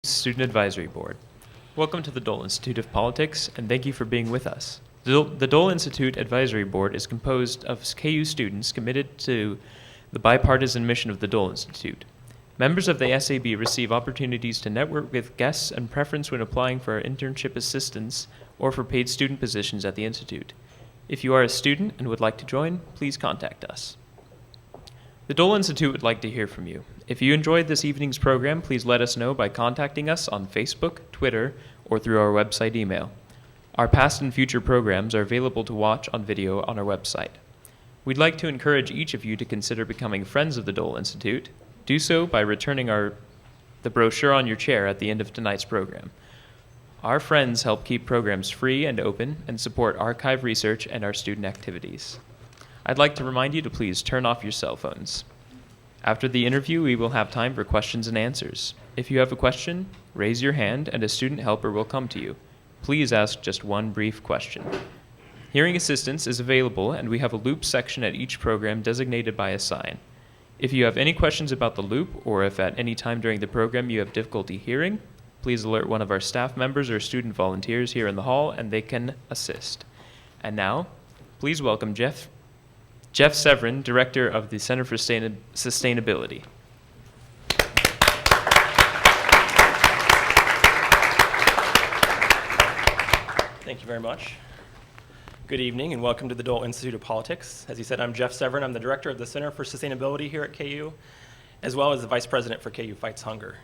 Student Advisory Board. Welcome to the Dole Institute of Politics, and thank you for being with us. The Dole Institute Advisory Board is composed of KU students committed to the bipartisan mission of the Dole Institute. Members of the SAB receive opportunities to network with guests and preference when applying for internship assistance or for paid student positions at the Institute. If you are a student and would like to join, please contact us. The Dole Institute would like to hear from you. If you enjoyed this evening's program, please let us know by contacting us on Facebook, Twitter, or through our website email. Our past and future programs are available to watch on video on our website. We'd like to encourage each of you to consider becoming friends of the Dole Institute. Do so by returning the brochure on your chair at the end of tonight's program. Our friends help keep programs free and open and support archive research and our student activities. I'd like to remind you to please turn off your cell phones. After the interview, we will have time for questions and answers. If you have a question, raise your hand and a student helper will come to you. Please ask just one brief question. Hearing assistance is available, and we have a loop section at each program designated by a sign. If you have any questions about the loop, or if at any time during the program you have difficulty hearing, please alert one of our staff members or student volunteers here in the hall, and they can assist. And now, please welcome Jeff Severin, Director of the Center for Sustainability. Thank you very much. Good evening and welcome to the Dole Institute of Politics. As you said, I'm Jeff Severin. I'm the Director of the Center for Sustainability here at KU, as well as the Vice President for KU Fights Hunger.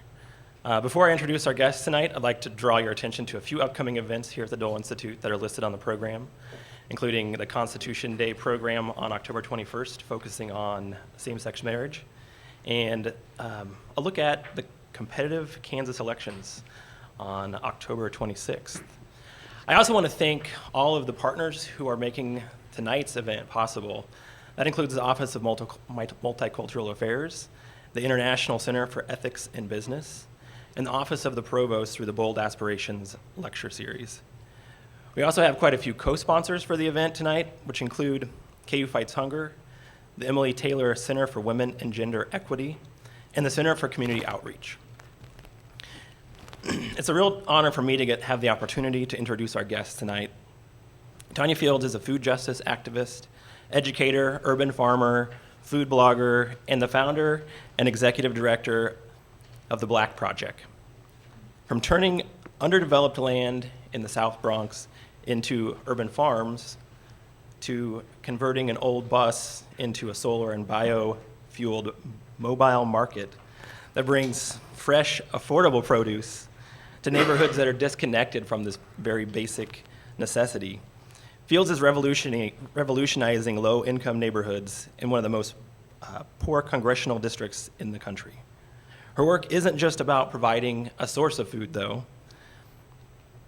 Before I introduce our guests tonight, I'd like to draw your attention to a few upcoming events here at the Dole Institute that are listed on the program, including the Constitution Day program on October 21st, focusing on same-sex marriage, and a look at the competitive Kansas elections on October 26th. I also want to thank all of the partners who are making tonight's event possible. That includes the Office of Multicultural Affairs, the International Center for Ethics in Business, and the Office of the Provost through the Bold Aspirations lecture series. We also have quite a few co-sponsors for the event tonight, which include KU Fights Hunger, the Emily Taylor Center for Women and Gender Equity, and the Center for Community Outreach. It's a real honor for me to have the opportunity to introduce our guests tonight. Tanya Fields is a food justice activist, educator, urban farmer, food blogger, and the founder and executive director of the Black Project. From turning underdeveloped land in the South Bronx into urban farms, to converting an old bus into a solar and bio-fueled mobile market that brings fresh, affordable produce to neighborhoods that are disconnected from this very basic necessity. Fields is revolutionizing low-income neighborhoods in one of the most poor congressional districts in the country. Her work isn't just about providing a source of food, though,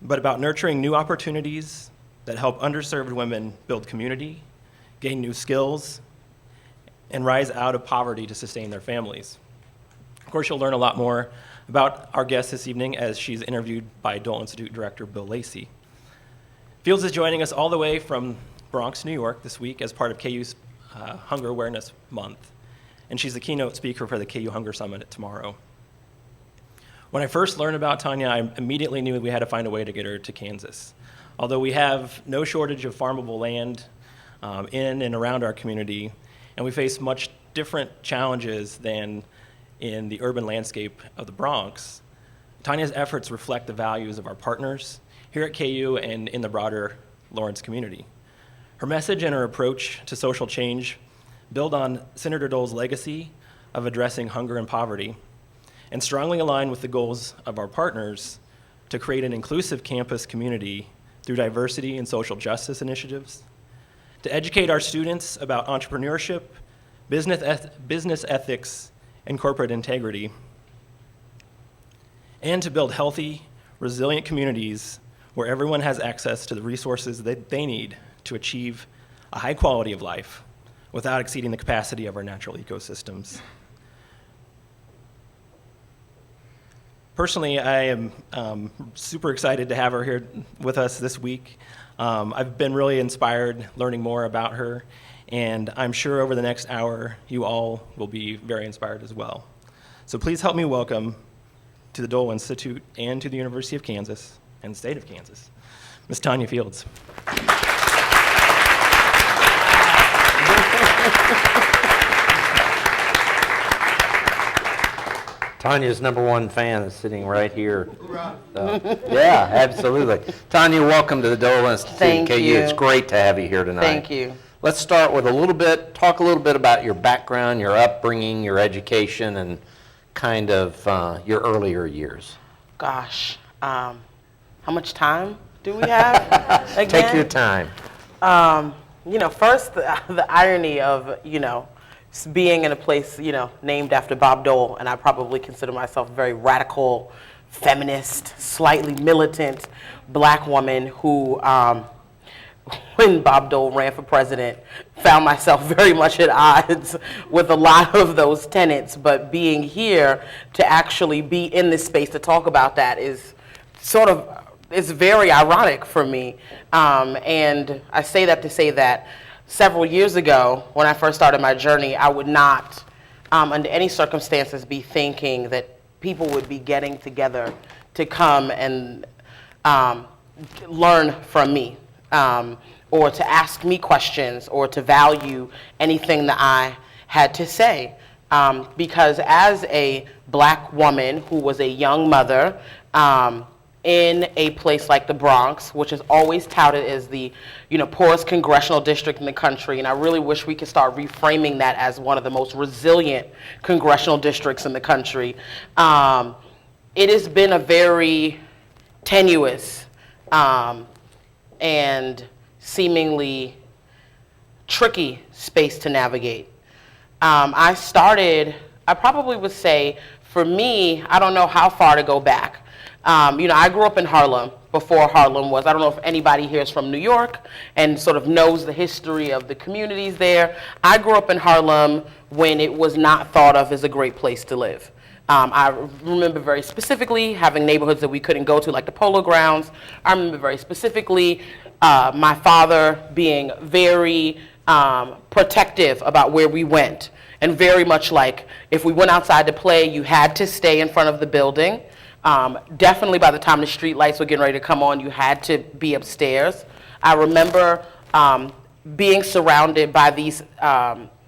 but about nurturing new opportunities that help underserved women build community, gain new skills, and rise out of poverty to sustain their families. Of course, you'll learn a lot more about our guest this evening as she's interviewed by Dole Institute Director Bill Lacey. Fields is joining us all the way from Bronx, New York this week as part of KU's Hunger Awareness Month, and she's the keynote speaker for the KU Hunger Summit tomorrow. When I first learned about Tanya, I immediately knew we had to find a way to get her to Kansas. Although we have no shortage of farmable land in and around our community, and we face much different challenges than in the urban landscape of the Bronx, Tanya's efforts reflect the values of our partners here at KU and in the broader Lawrence community. Her message and her approach to social change build on Senator Dole's legacy of addressing hunger and poverty, and strongly align with the goals of our partners to create an inclusive campus community through diversity and social justice initiatives, to educate our students about entrepreneurship, business ethics, and corporate integrity, and to build healthy, resilient communities where everyone has access to the resources that they need to achieve a high quality of life without exceeding the capacity of our natural ecosystems. Personally, I am super excited to have her here with us this week. I've been really inspired learning more about her, and I'm sure over the next hour, you all will be very inspired as well. So please help me welcome to the Dole Institute and to the University of Kansas and the state of Kansas, Ms. Tanya Fields. Tanya's #1 fan is sitting right here. So, yeah, absolutely. Tanya, welcome to the Dole Institute. Thank KU. you. It's great to have you here tonight. Thank you. Let's start with talk a little bit about your background, your upbringing, your education, and kind of your earlier years. Gosh, how much time do we have again? Take your time. First, the irony of, being in a place, named after Bob Dole, and I probably consider myself a very radical, feminist, slightly militant black woman who, when Bob Dole ran for president, found myself very much at odds with a lot of those tenets. But being here to actually be in this space to talk about that is it's very ironic for me. And I say that to say that several years ago, when I first started my journey, I would not, under any circumstances, be thinking that people would be getting together to come and learn from me, or to ask me questions, or to value anything that I had to say. Because as a black woman who was a young mother, in a place like the Bronx, which is always touted as the poorest congressional district in the country, and I really wish we could start reframing that as one of the most resilient congressional districts in the country. It has been a very tenuous and seemingly tricky space to navigate. I probably would say, for me, I don't know how far to go back. I grew up in Harlem before Harlem was. I don't know if anybody here is from New York and sort of knows the history of the communities there. I grew up in Harlem when it was not thought of as a great place to live. I remember very specifically having neighborhoods that we couldn't go to, like the Polo Grounds. I remember very specifically my father being very protective about where we went, and very much like if we went outside to play, you had to stay in front of the building. Definitely by the time the street lights were getting ready to come on, you had to be upstairs. I remember being surrounded by these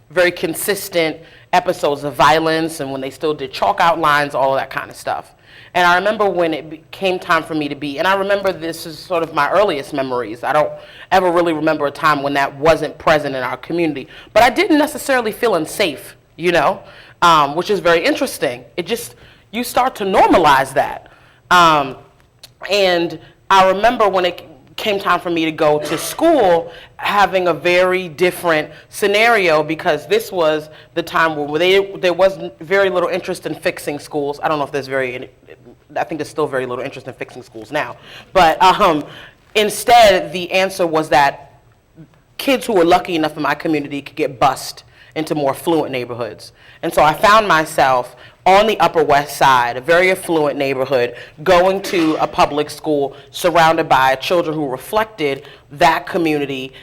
very consistent episodes of violence, and when they still did chalk outlines, all of that kind of stuff. And I remember when it came time for me to be, and I remember this is sort of my earliest memories. I don't ever really remember a time when that wasn't present in our community. But I didn't necessarily feel unsafe, which is very interesting. You start to normalize that. And I remember when it came time for me to go to school, having a very different scenario, because this was the time where there was very little interest in fixing schools. I don't know if I think there's still very little interest in fixing schools now. But instead, the answer was that kids who were lucky enough in my community could get bused into more affluent neighborhoods. And so I found myself on the Upper West Side, a very affluent neighborhood, going to a public school surrounded by children who reflected that community,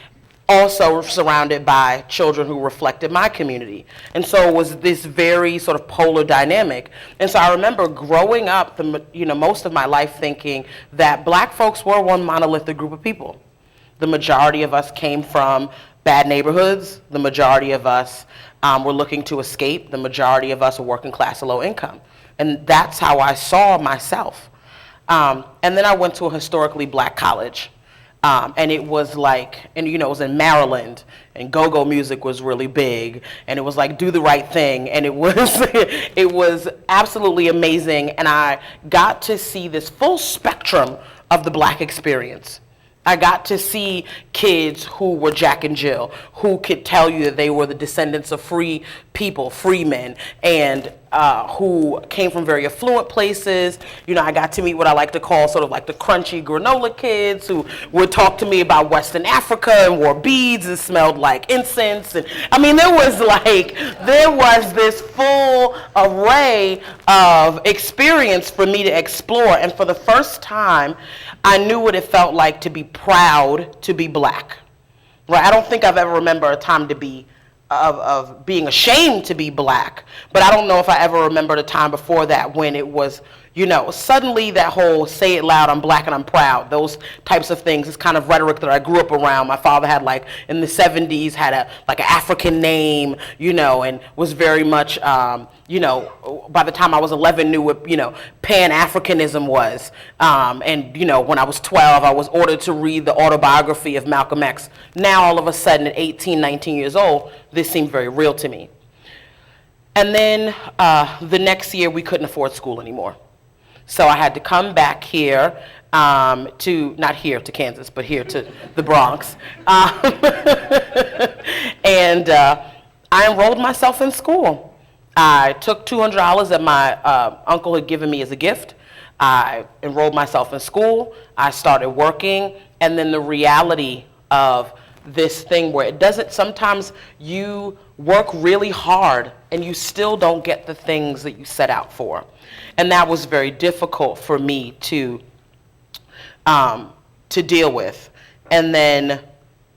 also surrounded by children who reflected my community. And so it was this very sort of polar dynamic. And so I remember growing up, most of my life thinking that black folks were one monolithic group of people. The majority of us came from bad neighborhoods. The majority of us were looking to escape. The majority of us were working class or low income. And that's how I saw myself. And then I went to a historically black college. And it was it was in Maryland, and go-go music was really big, and it was like do the right thing, and it was absolutely amazing, and I got to see this full spectrum of the black experience. I got to see kids who were Jack and Jill, who could tell you that they were the descendants of free people, free men, and who came from very affluent places. I got to meet what I like to call sort of like the crunchy granola kids who would talk to me about Western Africa and wore beads and smelled like incense. And there was this full array of experience for me to explore. And for the first time, I knew what it felt like to be proud to be black. Right? I don't think I've ever remembered a time to be of being ashamed to be black, but I don't know if I ever remembered a time before that when it was, suddenly that whole say it loud, I'm black and I'm proud, those types of things is kind of rhetoric that I grew up around. My father had in the 70s had an African name, and was very much, by the time I was 11 knew what, Pan-Africanism was. And, when I was 12, I was ordered to read the autobiography of Malcolm X. Now, all of a sudden, at 18, 19 years old, this seemed very real to me. And then the next year, we couldn't afford school anymore. So I had to come back here not here to Kansas, but here to the Bronx. And I enrolled myself in school. I took $200 that my uncle had given me as a gift. I enrolled myself in school. I started working. And then the reality of this thing where it doesn't, sometimes you work really hard and you still don't get the things that you set out for. And that was very difficult for me to deal with. And then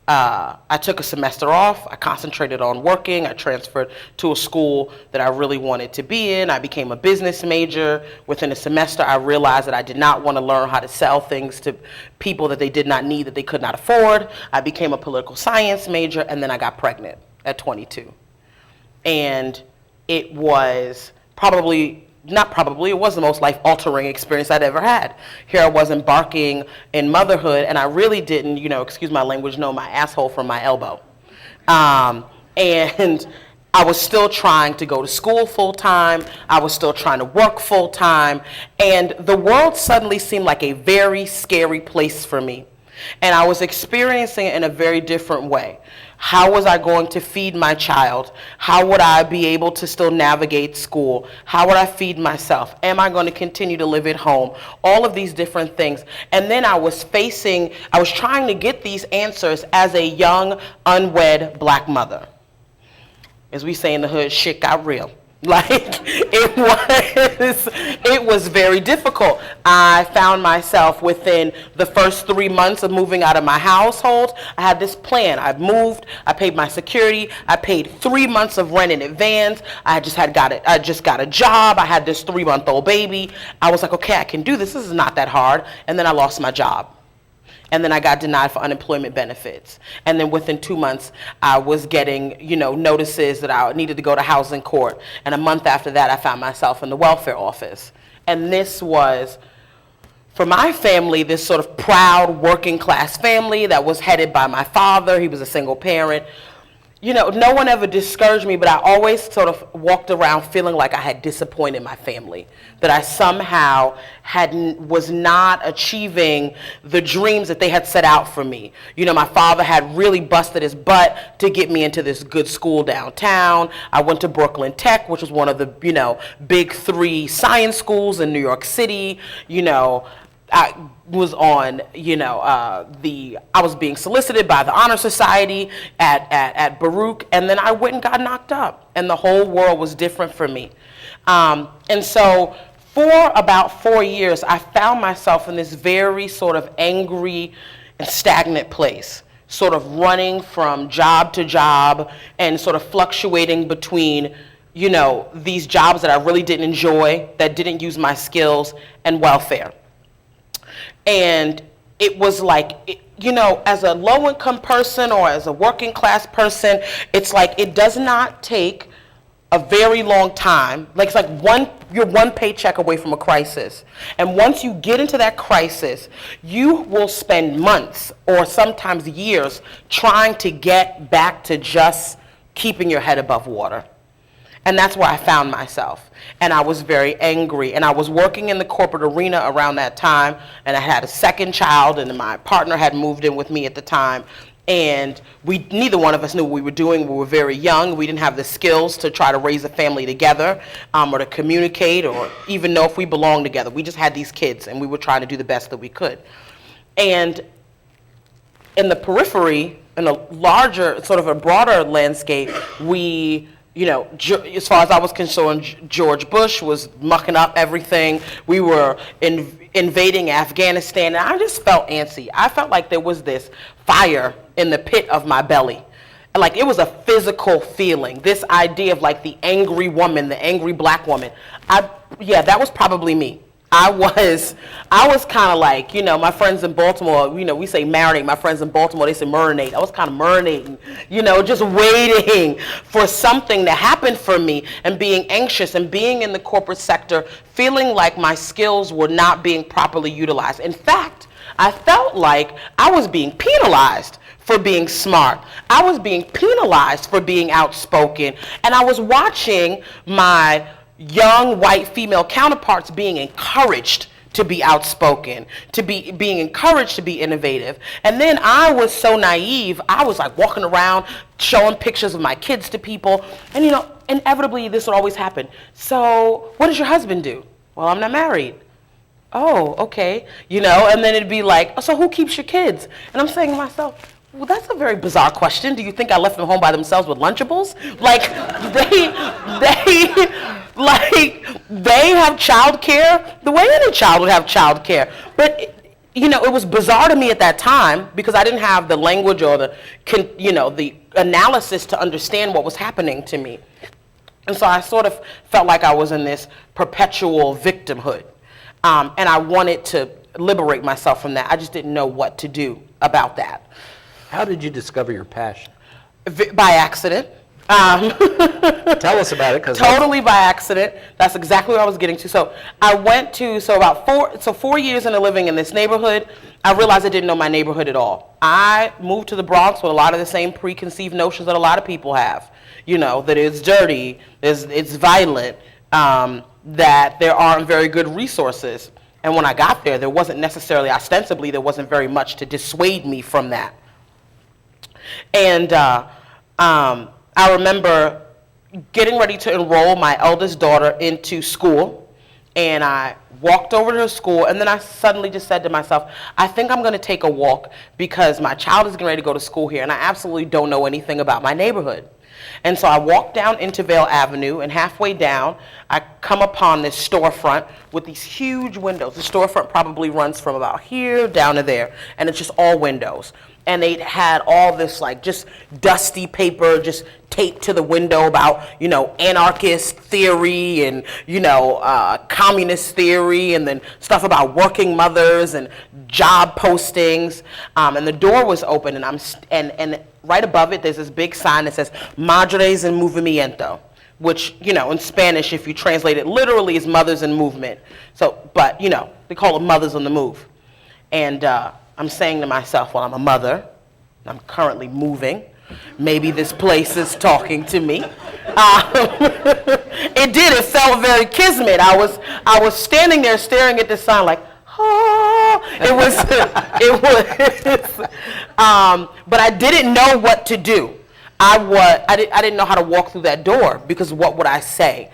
I took a semester off. I concentrated on working. I transferred to a school that I really wanted to be in. I became a business major. Within a semester, I realized that I did not want to learn how to sell things to people that they did not need, that they could not afford. I became a political science major, and then I got pregnant at 22. And it was it was the most life-altering experience I'd ever had. Here I was embarking in motherhood, and I really didn't, excuse my language, know my asshole from my elbow. And I was still trying to go to school full-time. I was still trying to work full-time. And the world suddenly seemed like a very scary place for me. And I was experiencing it in a very different way. How was I going to feed my child? How would I be able to still navigate school? How would I feed myself? Am I going to continue to live at home? All of these different things. And then I was trying to get these answers as a young, unwed black mother. As we say in the hood, shit got real. It was very difficult. I found myself within the first 3 months of moving out of my household. I had this plan. I moved. I paid my security. I paid 3 months of rent in advance. I just got a job. I had this 3-month-old baby. I was like, okay, I can do this. This is not that hard. And then I lost my job. And then I got denied for unemployment benefits. And then within 2 months, I was getting, notices that I needed to go to housing court. And a month after that, I found myself in the welfare office. And this was, for my family, this sort of proud working class family that was headed by my father. He was a single parent. No one ever discouraged me, but I always sort of walked around feeling like I had disappointed my family, that I somehow was not achieving the dreams that they had set out for me. My father had really busted his butt to get me into this good school downtown. I went to Brooklyn Tech, which was one of the, big 3 science schools in New York City. I was on, I was being solicited by the Honor Society at Baruch, and then I went and got knocked up, and the whole world was different for me. And so for about 4 years, I found myself in this very sort of angry and stagnant place, sort of running from job to job and sort of fluctuating between, these jobs that I really didn't enjoy, that didn't use my skills, and welfare. And it was like, as a low-income person or as a working class person, it's like it does not take a very long time. It's like you're one paycheck away from a crisis. And once you get into that crisis, you will spend months or sometimes years trying to get back to just keeping your head above water. And that's where I found myself. And I was very angry. And I was working in the corporate arena around that time. And I had a second child, and my partner had moved in with me at the time. And neither one of us knew what we were doing. We were very young. We didn't have the skills to try to raise a family together, or to communicate, or even know if we belonged together. We just had these kids, and we were trying to do the best that we could. And in the periphery, in a larger, sort of a broader landscape, as far as I was concerned, George Bush was mucking up everything. We were invading Afghanistan, and I just felt antsy. I felt like there was this fire in the pit of my belly. like it was a physical feeling. This idea of like the angry woman, the angry black woman. Yeah, that was probably me. I was kind of like, my friends in Baltimore, we say marinate. My friends in Baltimore, they say marinate. I was kind of marinating, just waiting for something to happen for me, and being anxious and being in the corporate sector, feeling like my skills were not being properly utilized. In fact, I felt like I was being penalized for being smart. I was being penalized for being outspoken. And I was watching my young white female counterparts being encouraged to be outspoken, being encouraged to be innovative. And then I was so naive, I was like walking around showing pictures of my kids to people. And inevitably this would always happen. So what does your husband do? Well, I'm not married. Oh, okay. And then it'd be like, so who keeps your kids? And I'm saying to myself, well, that's a very bizarre question. Do you think I left them home by themselves with Lunchables? Like, they have childcare the way any child would have childcare. But, it was bizarre to me at that time because I didn't have the language or the analysis to understand what was happening to me. And so I sort of felt like I was in this perpetual victimhood. And I wanted to liberate myself from that. I just didn't know what to do about that. How did you discover your passion? By accident. Tell us about it. Totally by accident. That's exactly what I was getting to. So I went to, about 4 years into living in this neighborhood, I realized I didn't know my neighborhood at all. I moved to the Bronx with a lot of the same preconceived notions that a lot of people have. That it's dirty, it's violent, that there aren't very good resources. And when I got there, there wasn't necessarily, ostensibly, there wasn't very much to dissuade me from that. And I remember getting ready to enroll my eldest daughter into school, and I walked over to her school, and then I suddenly just said to myself, I think I'm going to take a walk because my child is getting ready to go to school here, and I absolutely don't know anything about my neighborhood. And so I walked down Intervale Avenue, and halfway down, I come upon this storefront with these huge windows. The storefront probably runs from about here down to there, and it's just all windows. And they had all this just dusty paper just taped to the window about, anarchist theory and, communist theory, and then stuff about working mothers and job postings. And the door was open, and right above it, there's this big sign that says Madres en Movimiento, which, in Spanish, if you translate it literally, is mothers in movement. So, but, they call it mothers on the move. And I'm saying to myself, well, I'm a mother, I'm currently moving. Maybe this place is talking to me. It felt very kismet. I was standing there staring at the sign like, oh, but I didn't know what to do. I didn't know how to walk through that door because what would I say,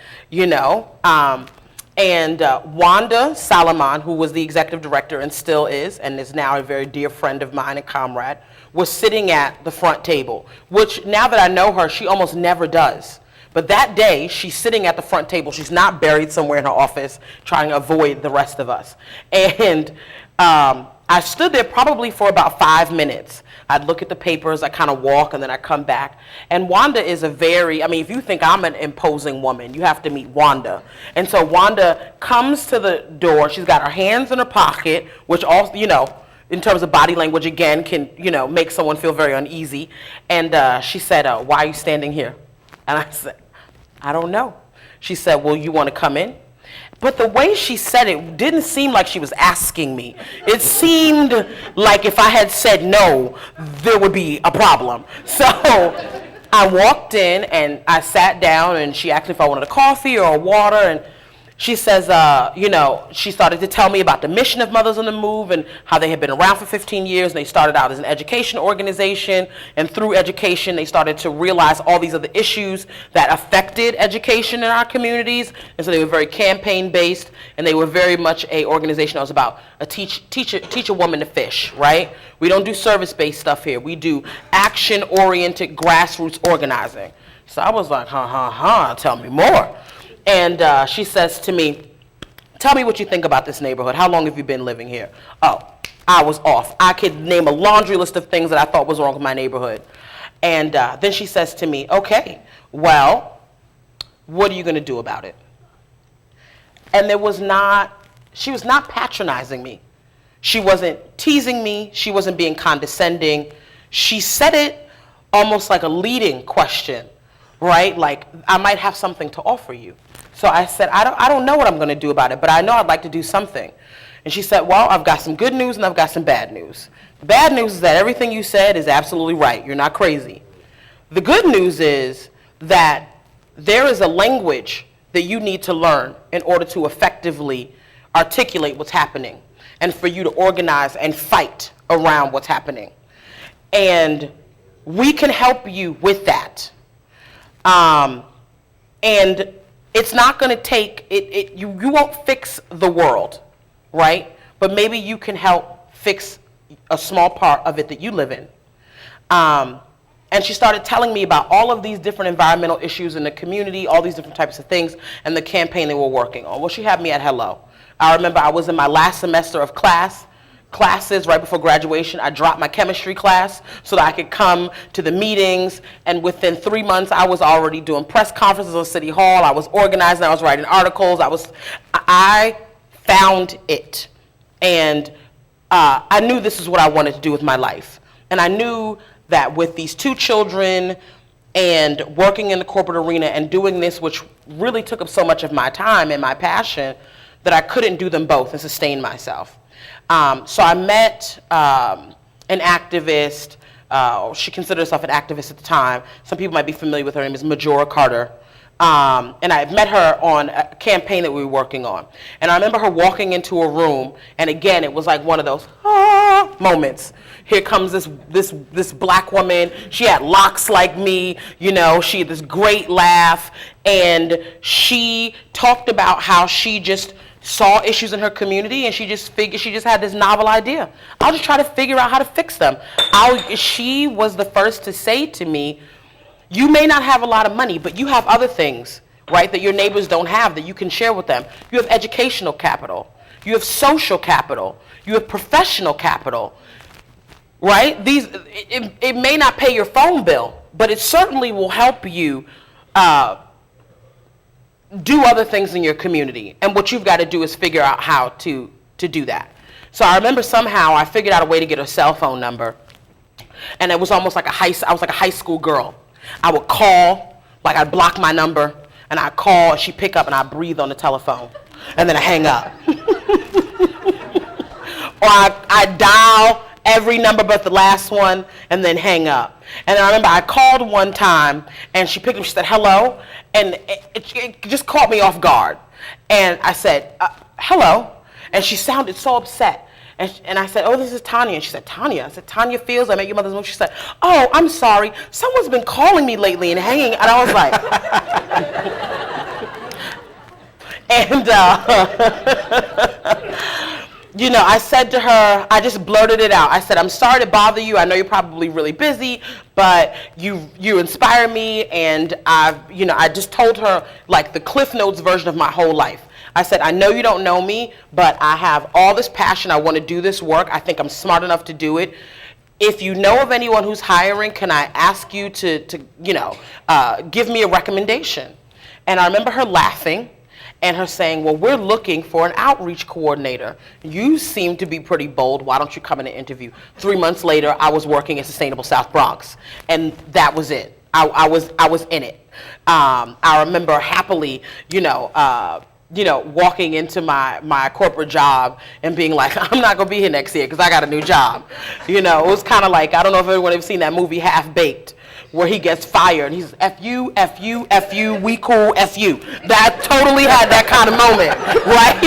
And Wanda Salomon, who was the executive director and still is now a very dear friend of mine and comrade, was sitting at the front table, which now that I know her, she almost never does. But that day, she's sitting at the front table. She's not buried somewhere in her office trying to avoid the rest of us. And I stood there probably for about 5 minutes. I'd look at the papers, I kind of walk, and then I come back. And Wanda is if you think I'm an imposing woman, you have to meet Wanda. And so Wanda comes to the door. She's got her hands in her pocket, which also, in terms of body language, again, can, make someone feel very uneasy. And she said, why are you standing here? And I said, I don't know. She said, well, you want to come in? But the way she said it didn't seem like she was asking me. It seemed like if I had said no, there would be a problem. So I walked in and I sat down, and she asked me if I wanted a coffee or a water, and she says, she started to tell me about the mission of Mothers on the Move and how they had been around for 15 years. And they started out as an education organization. And through education, they started to realize all these other issues that affected education in our communities. And so they were very campaign-based. And they were very much an organization that was about teach a woman to fish, right? We don't do service-based stuff here. We do action-oriented grassroots organizing. So I was like, tell me more. And she says to me, tell me what you think about this neighborhood. How long have you been living here? Oh, I was off. I could name a laundry list of things that I thought was wrong with my neighborhood. And then she says to me, okay, well, what are you going to do about it? And she was not patronizing me. She wasn't teasing me. She wasn't being condescending. She said it almost like a leading question, right? Like, I might have something to offer you. So I said, I don't know what I'm going to do about it, but I know I'd like to do something. And she said, well, I've got some good news and I've got some bad news. The bad news is that everything you said is absolutely right. You're not crazy. The good news is that there is a language that you need to learn in order to effectively articulate what's happening and for you to organize and fight around what's happening. And we can help you with that. And it's not going to take, you won't fix the world, right? But maybe you can help fix a small part of it that you live in. And she started telling me about all of these different environmental issues in the community, all these different types of things, and the campaign they were working on. Well, she had me at hello. I remember I was in my last semester of classes right before graduation. I dropped my chemistry class so that I could come to the meetings, and within 3 months, I was already doing press conferences on City Hall. I was organizing, I was writing articles. I found it, and I knew this is what I wanted to do with my life. And I knew that with these 2 children and working in the corporate arena and doing this, which really took up so much of my time and my passion, that I couldn't do them both and sustain myself. So I met an activist. She considered herself an activist at the time. Some people might be familiar with her. Her name is Majora Carter. And I met her on a campaign that we were working on. And I remember her walking into a room, and again, it was like one of those moments. Here comes this black woman. She had locks like me, you know, she had this great laugh, and she talked about how she just saw issues in her community, and she just figured, she just had this novel idea. I'll just try to figure out how to fix them. She was the first to say to me, you may not have a lot of money, but you have other things, right, that your neighbors don't have that you can share with them. You have educational capital. You have social capital. You have professional capital, right? It may not pay your phone bill, but it certainly will help you do other things in your community. And what you've got to do is figure out how to do that. So I remember somehow I figured out a way to get her cell phone number. And it was almost like I was like a high school girl. I would call, like I'd block my number, and I'd call, and she'd pick up, and I'd breathe on the telephone, and then I hang up. Or I'd dial every number but the last one, and then hang up. And I remember I called one time, and she picked up, she said, hello, and it just caught me off guard. And I said, hello, and she sounded so upset. And I said, oh, this is Tanya. And she said, Tanya? I said, Tanya Fields, I met your mother's move. She said, oh, I'm sorry. Someone's been calling me lately and hanging. And I was like, and, you know, I said to her, I just blurted it out. I said, I'm sorry to bother you. I know you're probably really busy, but you inspire me. And I just told her like the Cliff Notes version of my whole life. I said, I know you don't know me, but I have all this passion. I want to do this work. I think I'm smart enough to do it. If you know of anyone who's hiring, can I ask you to give me a recommendation? And I remember her laughing and her saying, well, we're looking for an outreach coordinator. You seem to be pretty bold. Why don't you come in and interview? 3 months later, I was working at Sustainable South Bronx, and that was it. I was in it. I remember happily, walking into my corporate job and being like, I'm not gonna be here next year because I got a new job. It was kind of like, I don't know if everyone ever seen that movie Half Baked, where he gets fired and he's F you, F you, F you, we cool, F you. That totally had that kind of moment, right?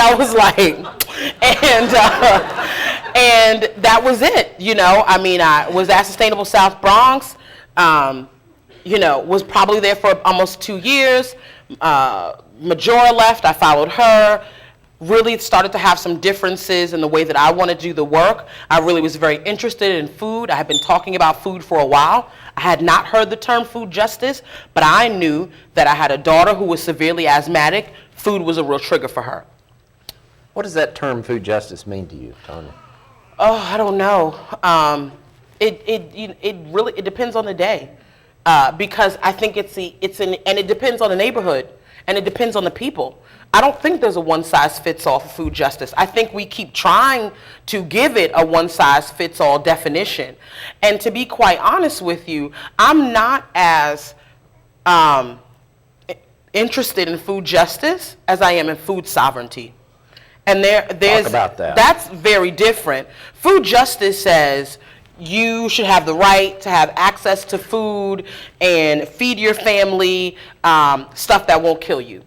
I was like, and that was it. I was at Sustainable South Bronx. Was probably there for almost 2 years. Majora left, I followed her. Really started to have some differences in the way that I want to do the work. I really was very interested in food. I had been talking about food for a while. I had not heard the term food justice, but I knew that I had a daughter who was severely asthmatic. Food was a real trigger for her. What does that term food justice mean to you, Tanya? Oh, I don't know. It really depends on the day, because I think and it depends on the neighborhood, and it depends on the people. I don't think there's a one-size-fits-all for food justice. I think we keep trying to give it a one-size-fits-all definition. And to be quite honest with you, I'm not as interested in food justice as I am in food sovereignty. And there's Talk about that. That's very different. Food justice says you should have the right to have access to food and feed your family, stuff that won't kill you.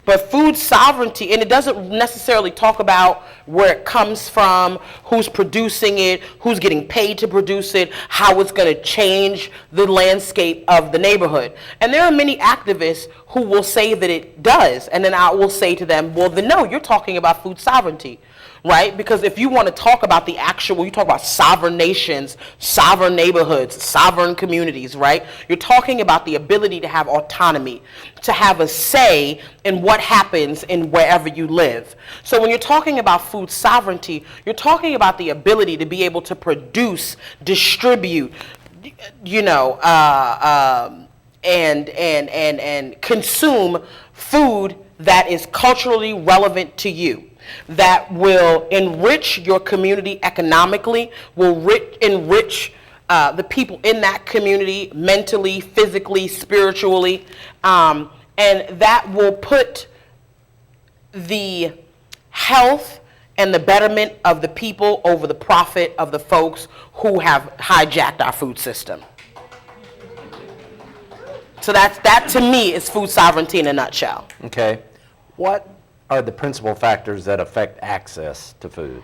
But food sovereignty, and it doesn't necessarily talk about where it comes from, who's producing it, who's getting paid to produce it, how it's going to change the landscape of the neighborhood. And there are many activists who will say that it does. And then I will say to them, well, then no, you're talking about food sovereignty. Right? Because if you want to talk about you talk about sovereign nations, sovereign neighborhoods, sovereign communities, right? You're talking about the ability to have autonomy, to have a say in what happens in wherever you live. So when you're talking about food sovereignty, you're talking about the ability to be able to produce, distribute, and consume food that is culturally relevant to you, that will enrich your community economically, will enrich the people in that community mentally, physically, spiritually, and that will put the health and the betterment of the people over the profit of the folks who have hijacked our food system. So that to me is food sovereignty in a nutshell. Okay. What are the principal factors that affect access to food?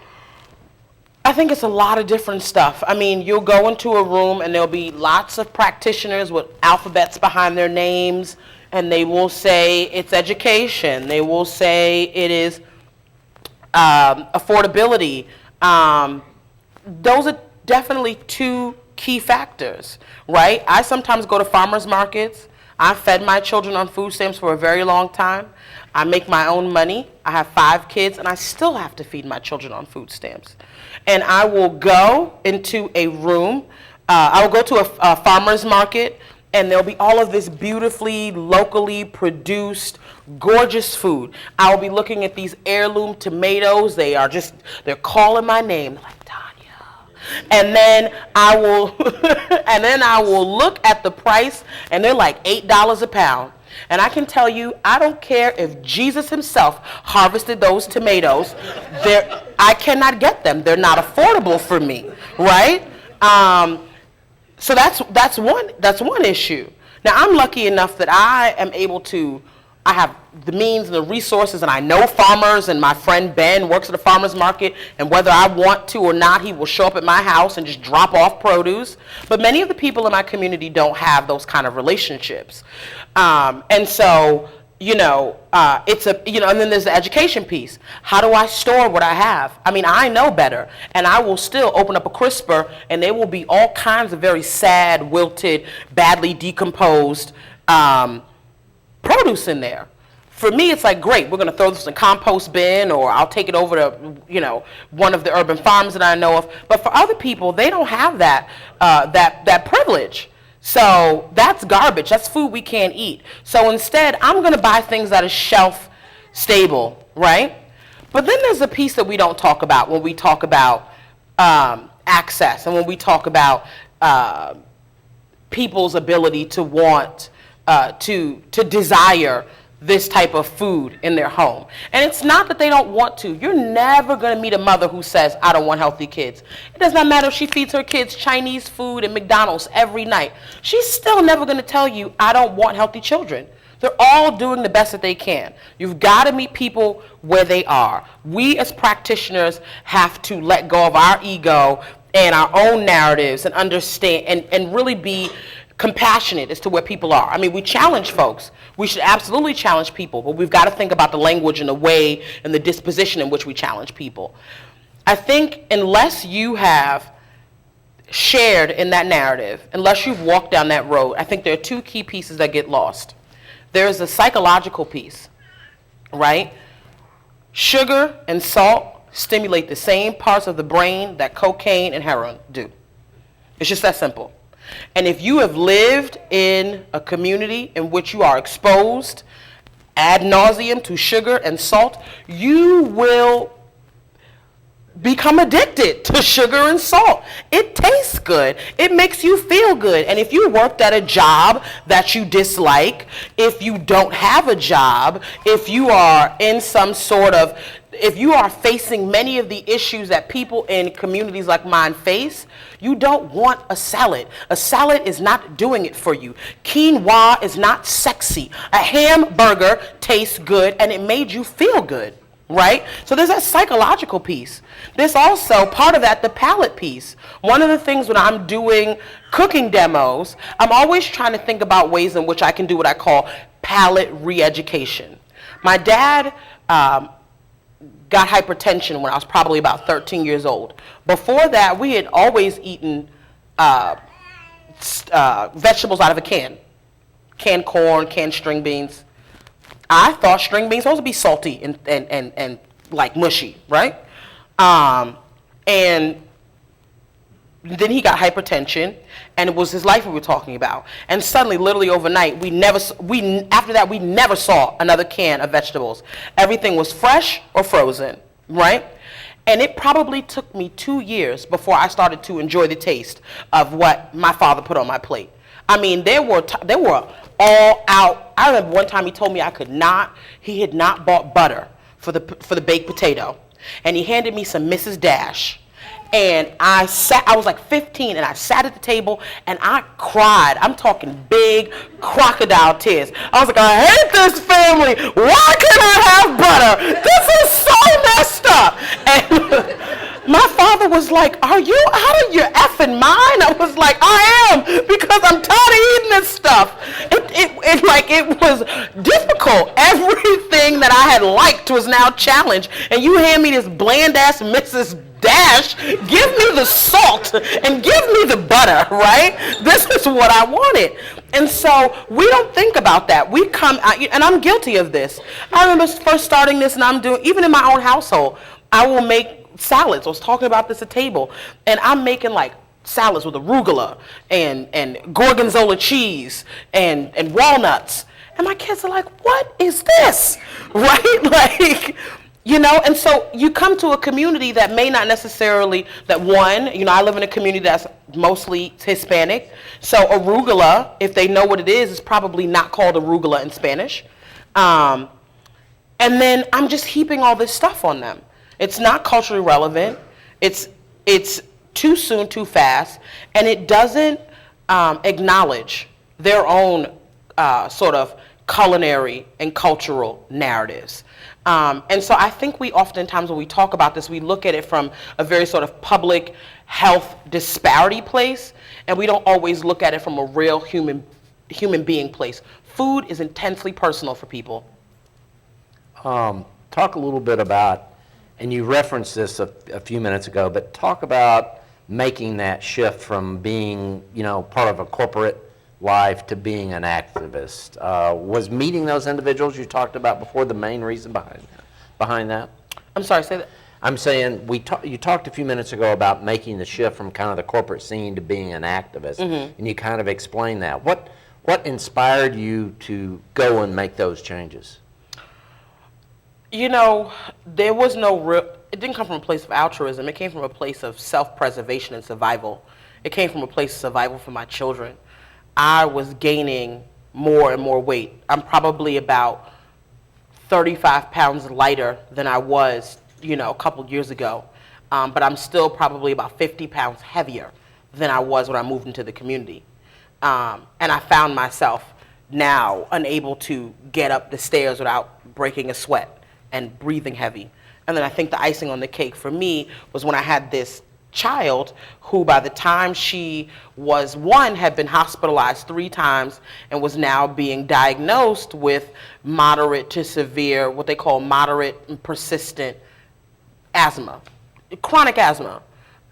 I think it's a lot of different stuff. I mean, you'll go into a room and there'll be lots of practitioners with alphabets behind their names, and they will say it's education. They will say it is affordability. Those are definitely two key factors, right? I sometimes go to farmers markets. I fed my children on food stamps for a very long time. I make my own money. I have 5 kids, and I still have to feed my children on food stamps. And I will go into a room, I will go to a farmer's market, and there'll be all of this beautifully, locally produced, gorgeous food. I will be looking at these heirloom tomatoes. They're calling my name. They're like, Tanya. And then I will look at the price, and they're like $8 a pound. And I can tell you, I don't care if Jesus himself harvested those tomatoes, I cannot get them. They're not affordable for me, right? So that's one issue. Now, I'm lucky enough that I have the means and the resources, and I know farmers, and my friend Ben works at a farmer's market, and whether I want to or not, he will show up at my house and just drop off produce. But many of the people in my community don't have those kind of relationships. And so, and then there's the education piece. How do I store what I have? I mean, I know better, and I will still open up a crisper, and there will be all kinds of very sad, wilted, badly decomposed produce in there. For me, it's like, great, we're going to throw this in a compost bin, or I'll take it over to, one of the urban farms that I know of. But for other people, they don't have that privilege. So that's garbage. That's food we can't eat. So instead, I'm going to buy things that are shelf stable, right? But then there's a piece that we don't talk about when we talk about access, and when we talk about people's ability to want, to desire this type of food in their home. And it's not that they don't want to. You're never going to meet a mother who says, I don't want healthy kids. It does not matter if she feeds her kids Chinese food and McDonald's every night. She's still never going to tell you, I don't want healthy children. They're all doing the best that they can. You've got to meet people where they are. We as practitioners have to let go of our ego and our own narratives and understand and really be compassionate as to where people are. I mean, we challenge folks. We should absolutely challenge people, but we've got to think about the language and the way and the disposition in which we challenge people. I think unless you have shared in that narrative, unless you've walked down that road, I think there are 2 key pieces that get lost. There's a psychological piece, right? Sugar and salt stimulate the same parts of the brain that cocaine and heroin do. It's just that simple. And if you have lived in a community in which you are exposed ad nauseum to sugar and salt, you will become addicted to sugar and salt. It tastes good. It makes you feel good. And if you worked at a job that you dislike, if you don't have a job, if you are in some sort of, if you are facing many of the issues that people in communities like mine face, you don't want a salad. A salad is not doing it for you. Quinoa is not sexy. A hamburger tastes good and it made you feel good. Right? So there's that psychological piece. There's also part of that, the palate piece. One of the things when I'm doing cooking demos, I'm always trying to think about ways in which I can do what I call palate re-education. My dad got hypertension when I was probably about 13 years old. Before that, we had always eaten vegetables out of a can. Canned corn, canned string beans. I thought string beans supposed to be salty and like mushy, right? And then he got hypertension, and it was his life we were talking about. And suddenly, literally overnight, after that we never saw another can of vegetables. Everything was fresh or frozen, right? And it probably took me 2 years before I started to enjoy the taste of what my father put on my plate. I mean, there were all out. I remember one time he told me he had not bought butter for the baked potato. And he handed me some Mrs. Dash. And I was like 15, and I sat at the table and I cried. I'm talking big crocodile tears. I was like, I hate this family. Why can't I have butter? This is so messed up. And my father was like, are you out of your effing mind? I was like, I am, because I'm tired of eating this stuff. It was difficult. Everything that I had liked was now challenged. And you hand me this bland ass Mrs. Dash, give me the salt and give me the butter, right? This is what I wanted. And so we don't think about that. We come, and I'm guilty of this. I remember first starting this, and I'm doing, even in my own household, I will make salads. I was talking about this at table, and I'm making like salads with arugula and gorgonzola cheese and walnuts. And my kids are like, what is this? Right? Like, you know, and so you come to a community that may not necessarily, I live in a community that's mostly Hispanic. So arugula, if they know what it is probably not called arugula in Spanish. And then I'm just heaping all this stuff on them. It's not culturally relevant. It's too soon, too fast, and it doesn't acknowledge their own sort of culinary and cultural narratives. And so I think we oftentimes, when we talk about this, we look at it from a very sort of public health disparity place, and we don't always look at it from a real human being place. Food is intensely personal for people. Talk a little bit about, and you referenced this a few minutes ago, but talk about making that shift from being, part of a corporate life to being an activist. Was meeting those individuals you talked about before the main reason behind that? I'm sorry, say that. I'm saying you talked a few minutes ago about making the shift from kind of the corporate scene to being an activist, and you kind of explained that. What inspired you to go and make those changes? There was it didn't come from a place of altruism. It came from a place of self-preservation and survival. It came from a place of survival for my children. I was gaining more and more weight. I'm probably about 35 pounds lighter than I was, a couple years ago. But I'm still probably about 50 pounds heavier than I was when I moved into the community. And I found myself now unable to get up the stairs without breaking a sweat and breathing heavy. And then I think the icing on the cake for me was when I had this child who, by the time she was 1, had been hospitalized 3 times and was now being diagnosed with moderate to severe, what they call moderate and persistent asthma, chronic asthma.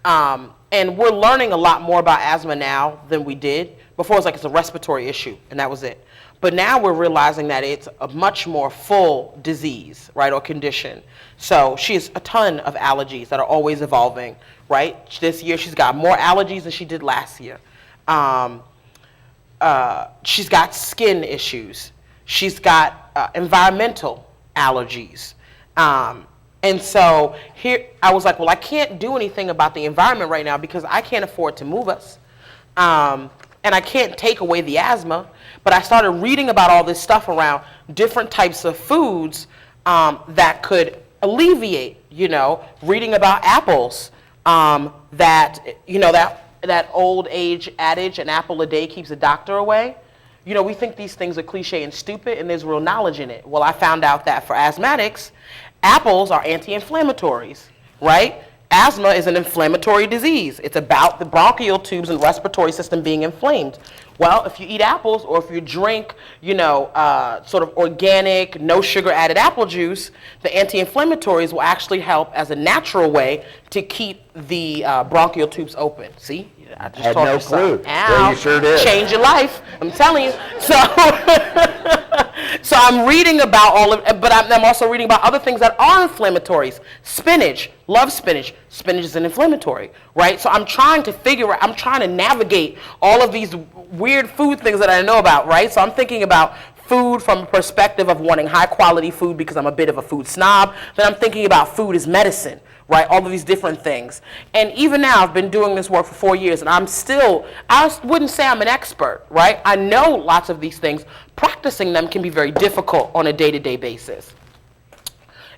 And we're learning a lot more about asthma now than we did. Before it was like it's a respiratory issue, and that was it. But now we're realizing that it's a much more full disease, right, or condition. So she has a ton of allergies that are always evolving, right? This year she's got more allergies than she did last year. She's got skin issues. She's got environmental allergies. And so here I was like, well, I can't do anything about the environment right now because I can't afford to move us. And I can't take away the asthma. But I started reading about all this stuff around different types of foods that could alleviate, reading about apples, that old age adage, an apple a day keeps a doctor away. We think these things are cliche and stupid, and there's real knowledge in it. Well, I found out that for asthmatics, apples are anti-inflammatories, right? Asthma is an inflammatory disease. It's about the bronchial tubes and respiratory system being inflamed. Well, if you eat apples or if you drink, sort of organic, no sugar added apple juice, the anti-inflammatories will actually help as a natural way to keep the bronchial tubes open. See? I just Had taught no you something. clue. Yeah, you sure did. Change your life. I'm telling you. So I'm reading about but I'm also reading about other things that are inflammatories. Spinach, love spinach. Spinach is an inflammatory, right? So I'm trying to navigate all of these weird food things that I know about, right? So I'm thinking about food from a perspective of wanting high quality food because I'm a bit of a food snob. Then I'm thinking about food as medicine, right? All of these different things. And even now, I've been doing this work for 4 years, and I wouldn't say I'm an expert, right? I know lots of these things. Practicing them can be very difficult on a day-to-day basis.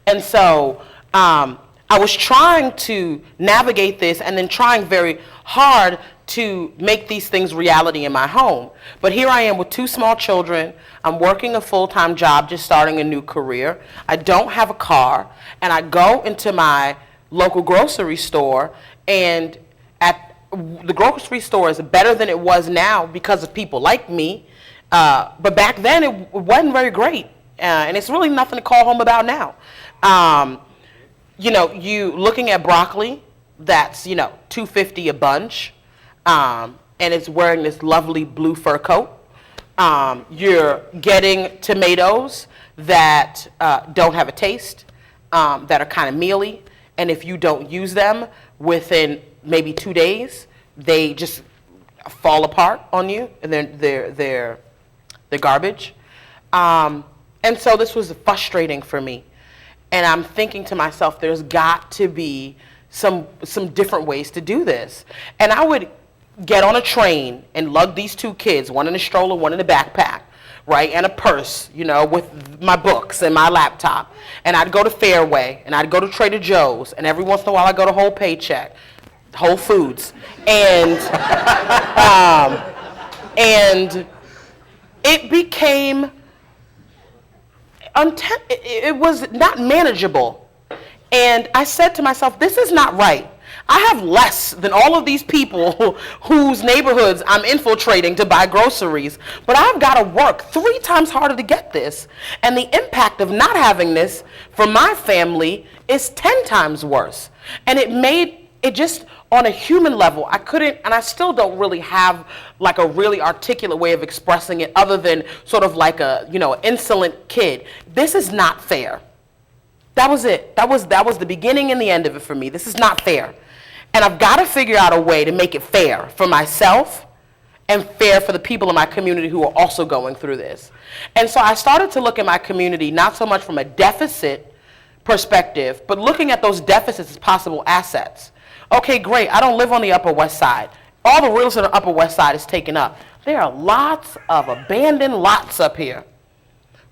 And so I was trying to navigate this and then trying very hard to make these things reality in my home. But here I am with 2 small children. I'm working a full-time job, just starting a new career. I don't have a car, and I go into my local grocery store, and the grocery store is better than it was now because of people like me. But back then it wasn't very great, and it's really nothing to call home about now. You looking at broccoli that's $2.50 a bunch, and it's wearing this lovely blue fur coat. You're getting tomatoes that don't have a taste, that are kind of mealy. And if you don't use them within maybe 2 days, they just fall apart on you, and they're garbage. And so this was frustrating for me. And I'm thinking to myself, there's got to be some different ways to do this. And I would get on a train and lug these 2 kids, one in a stroller, one in a backpack, right, and a purse, with my books and my laptop. And I'd go to Fairway, and I'd go to Trader Joe's, and every once in a while I'd go to Whole Foods. And it became, it was not manageable. And I said to myself, this is not right. I have less than all of these people whose neighborhoods I'm infiltrating to buy groceries, but I've got to work 3 times harder to get this. And the impact of not having this for my family is 10 times worse. And it made it just on a human level, I couldn't, and I still don't really have like a really articulate way of expressing it other than sort of like a, insolent kid. This is not fair. That was it. That was the beginning and the end of it for me. This is not fair. And I've got to figure out a way to make it fair for myself and fair for the people in my community who are also going through this. And so I started to look at my community not so much from a deficit perspective, but looking at those deficits as possible assets. Okay, great. I don't live on the Upper West Side. All the real estate on the Upper West Side is taken up. There are lots of abandoned lots up here.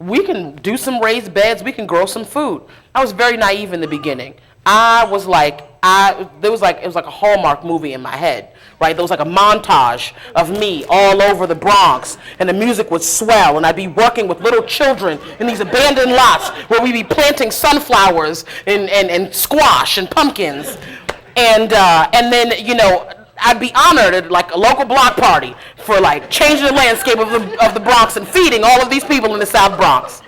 We can do some raised beds. We can grow some food. I was very naive in the beginning. It was like a Hallmark movie in my head, right? There was like a montage of me all over the Bronx, and the music would swell, and I'd be working with little children in these abandoned lots where we'd be planting sunflowers and squash and pumpkins. And then, I'd be honored at like a local block party for like changing the landscape of the Bronx and feeding all of these people in the South Bronx.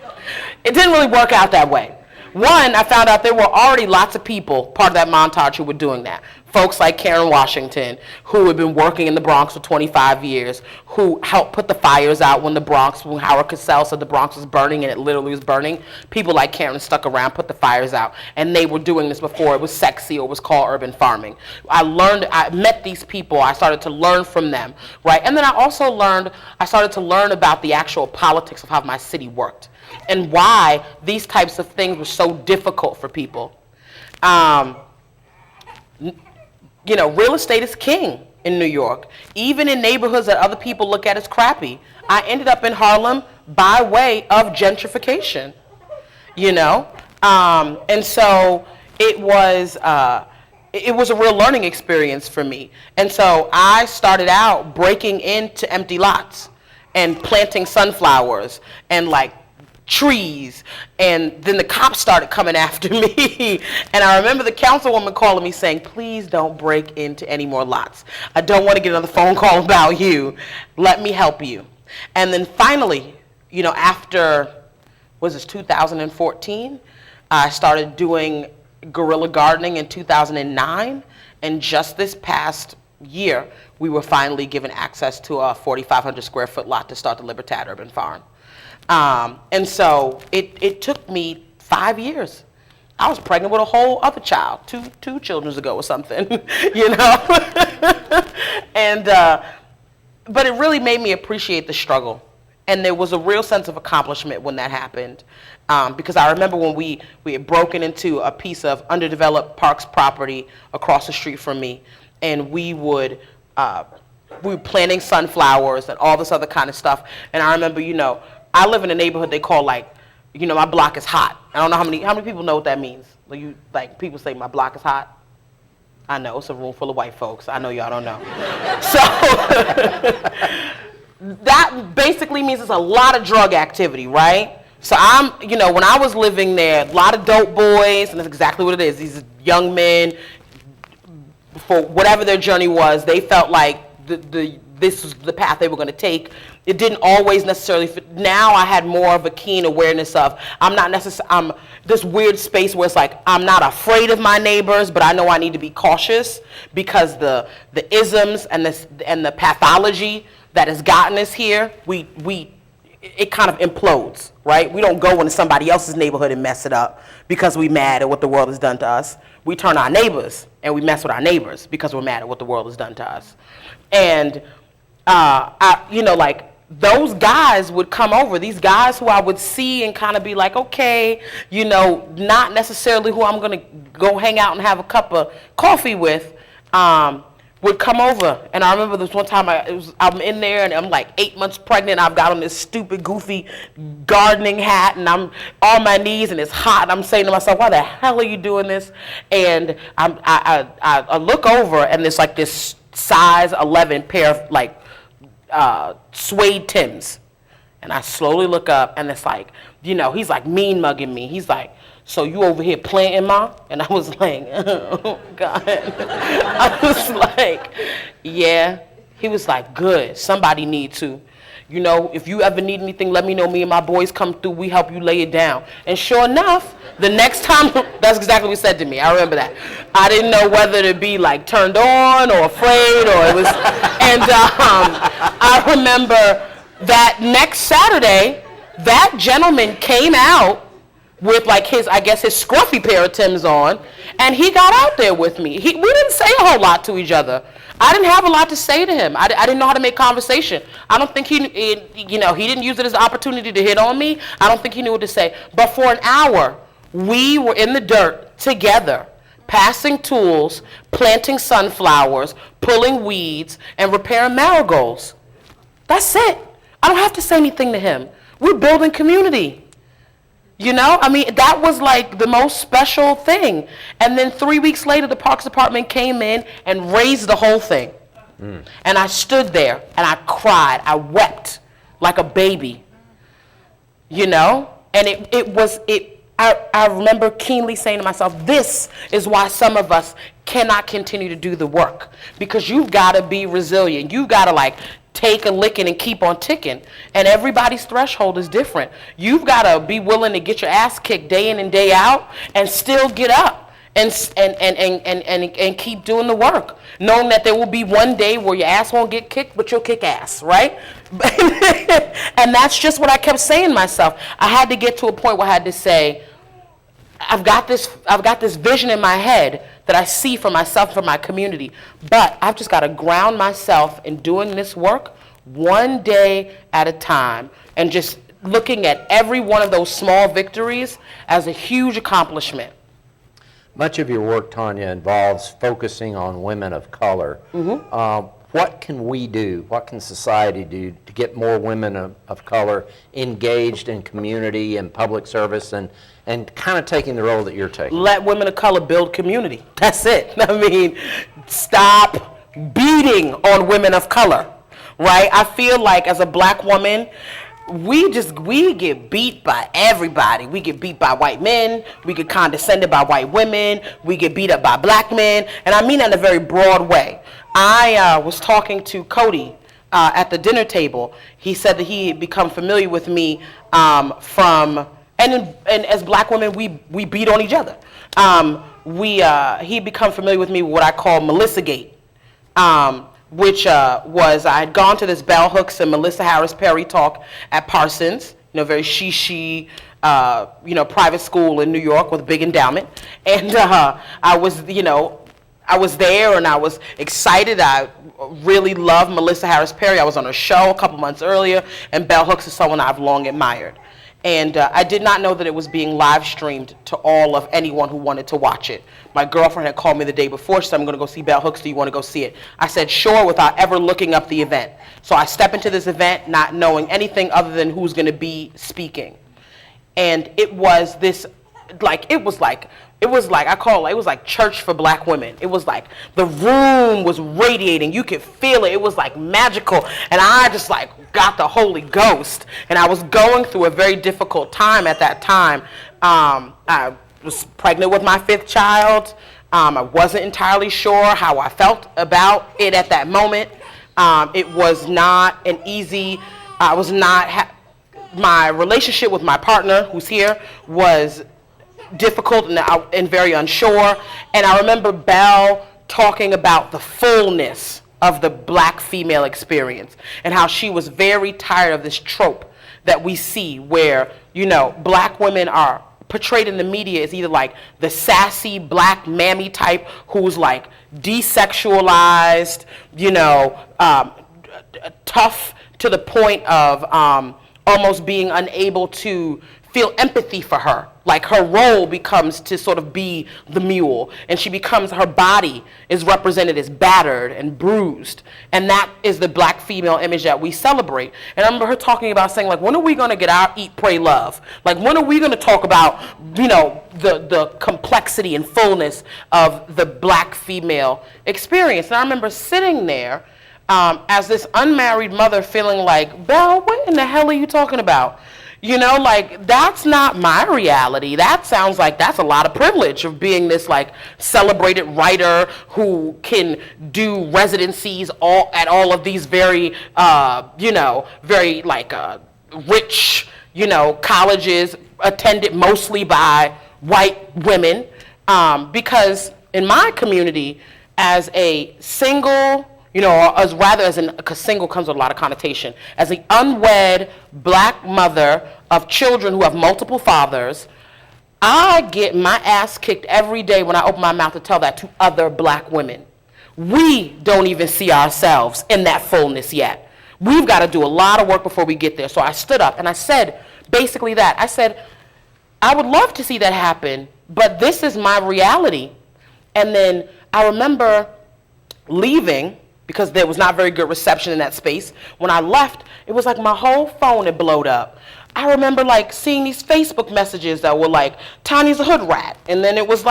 It didn't really work out that way. One, I found out there were already lots of people, part of that montage, who were doing that. Folks like Karen Washington, who had been working in the Bronx for 25 years, who helped put the fires out when Howard Cosell said the Bronx was burning and it literally was burning. People like Karen stuck around, put the fires out, and they were doing this before it was sexy or was called urban farming. I met these people, I started to learn from them, right? And then I started to learn about the actual politics of how my city worked and why these types of things were so difficult for people. Real estate is king in New York, even in neighborhoods that other people look at as crappy. I ended up in Harlem by way of gentrification, and so it was a real learning experience for me. And so I started out breaking into empty lots and planting sunflowers and like trees, and then the cops started coming after me. And I remember the councilwoman calling me saying, please don't break into any more lots. I don't want to get another phone call about you. Let me help you. And then finally, after, 2014, I started doing guerrilla gardening in 2009, and just this past year, we were finally given access to a 4,500 square foot lot to start the Libertad Urban Farm. And so it took me 5 years. I was pregnant with a whole other child, two children ago or something, And, but it really made me appreciate the struggle. And there was a real sense of accomplishment when that happened. Because I remember when we had broken into a piece of underdeveloped parks property across the street from me, and we were planting sunflowers and all this other kind of stuff. And I remember, I live in a neighborhood they call my block is hot. I don't know how many people know what that means. People say my block is hot. I know, it's a room full of white folks. I know y'all don't know. So that basically means it's a lot of drug activity, right? So when I was living there, a lot of dope boys, and that's exactly what it is. These young men, for whatever their journey was, they felt like this was the path they were going to take. It didn't always necessarily fit. Now I had more of a keen awareness of, I'm this weird space where it's like, I'm not afraid of my neighbors, but I know I need to be cautious because the isms and the pathology that has gotten us here, it kind of implodes, right? We don't go into somebody else's neighborhood and mess it up because we're mad at what the world has done to us. We turn our neighbors and we mess with our neighbors because we're mad at what the world has done to us. And those guys would come over, these guys who I would see and kind of be like, okay, not necessarily who I'm going to go hang out and have a cup of coffee with, would come over. And I remember this one time I'm in there and I'm like 8 months pregnant. I've got on this stupid, goofy gardening hat and I'm on my knees and it's hot. And I'm saying to myself, why the hell are you doing this? And I look over and there's like this size 11 pair of suede Timbs. And I slowly look up and it's like, he's like mean mugging me. He's like, so you over here planting, Ma? And I was like, oh, God. I was like, yeah. He was like, good. Somebody need to. If you ever need anything, let me know. Me and my boys come through. We help you lay it down. And sure enough, the next time, that's exactly what he said to me. I remember that. I didn't know whether to be like turned on or afraid or it was. And I remember that next Saturday, that gentleman came out with like his scruffy pair of Timbs on, and he got out there with me. We didn't say a whole lot to each other. I didn't have a lot to say to him. I didn't know how to make conversation. I don't think he didn't use it as an opportunity to hit on me. I don't think he knew what to say. But for an hour, we were in the dirt together, passing tools, planting sunflowers, pulling weeds, and repairing marigolds. That's it. I don't have to say anything to him. We're building community. That was like the most special thing. And then 3 weeks later, the Parks Department came in and raised the whole thing. And I stood there and I cried. I wept like a baby. And I remember keenly saying to myself, this is why some of us cannot continue to do the work. Because you've got to be resilient. You've got to take a licking and keep on ticking. And everybody's threshold is different. You've got to be willing to get your ass kicked day in and day out and still get up and keep doing the work, knowing that there will be one day where your ass won't get kicked, but you'll kick ass, right? And that's just what I kept saying to myself. I had to get to a point where I had to say, I've got this vision in my head that I see for myself, for my community, but I've just got to ground myself in doing this work one day at a time, and just looking at every one of those small victories as a huge accomplishment. Much of your work, Tanya, involves focusing on women of color. What can we do, what can society do to get more women of color engaged in community and public service, and kind of taking the role that you're taking? Let women of color build community. That's it. I mean, stop beating on women of color, right? I feel like as a black woman, we get beat by everybody. We get beat by white men. We get condescended by white women. We get beat up by black men. And I mean that in a very broad way. I was talking to Cody at the dinner table. He said that he had become familiar with me and as black women, we beat on each other. He'd become familiar with me with what I call Melissa Gate. Which was, I had gone to this Bell Hooks and Melissa Harris Perry talk at Parsons, very private school in New York with a big endowment. And I was there and I was excited. I really love Melissa Harris Perry. I was on her show a couple months earlier, and Bell Hooks is someone I've long admired. And I did not know that it was being live streamed to all of anyone who wanted to watch it. My girlfriend had called me the day before. She said, I'm going to go see Bell Hooks. Do you want to go see it? I said, sure, without ever looking up the event. So I step into this event not knowing anything other than who's going to be speaking. And it was this, it was like church for black women. It was like the room was radiating. You could feel it. It was like magical. And I just got the Holy Ghost. And I was going through a very difficult time at that time. I was pregnant with my 5th child. I wasn't entirely sure how I felt about it at that moment. It was not an easy, my relationship with my partner, who's here, was difficult and very unsure. And I remember Belle talking about the fullness of the black female experience and how she was very tired of this trope that we see where, black women are portrayed in the media as either the sassy black mammy type who's desexualized, tough to the point of almost being unable to feel empathy for her. Her role becomes to sort of be the mule, and her body is represented as battered and bruised, and that is the black female image that we celebrate. And I remember her talking about saying, when are we going to get our eat, pray, love? When are we going to talk about, the complexity and fullness of the black female experience? And I remember sitting there as this unmarried mother feeling Belle, what in the hell are you talking about? That's not my reality. That sounds like that's a lot of privilege of being this celebrated writer who can do residencies at all of these very, very rich, colleges attended mostly by white women. Because in my community, as a single, because single comes with a lot of connotation. As an unwed black mother of children who have multiple fathers, I get my ass kicked every day when I open my mouth to tell that to other black women. We don't even see ourselves in that fullness yet. We've got to do a lot of work before we get there. So I stood up and I said basically that. I said, I would love to see that happen, but this is my reality. And then I remember leaving, because there was not very good reception in that space. When I left, it was my whole phone had blowed up. I remember seeing these Facebook messages that were Tanya's a hood rat. And then it was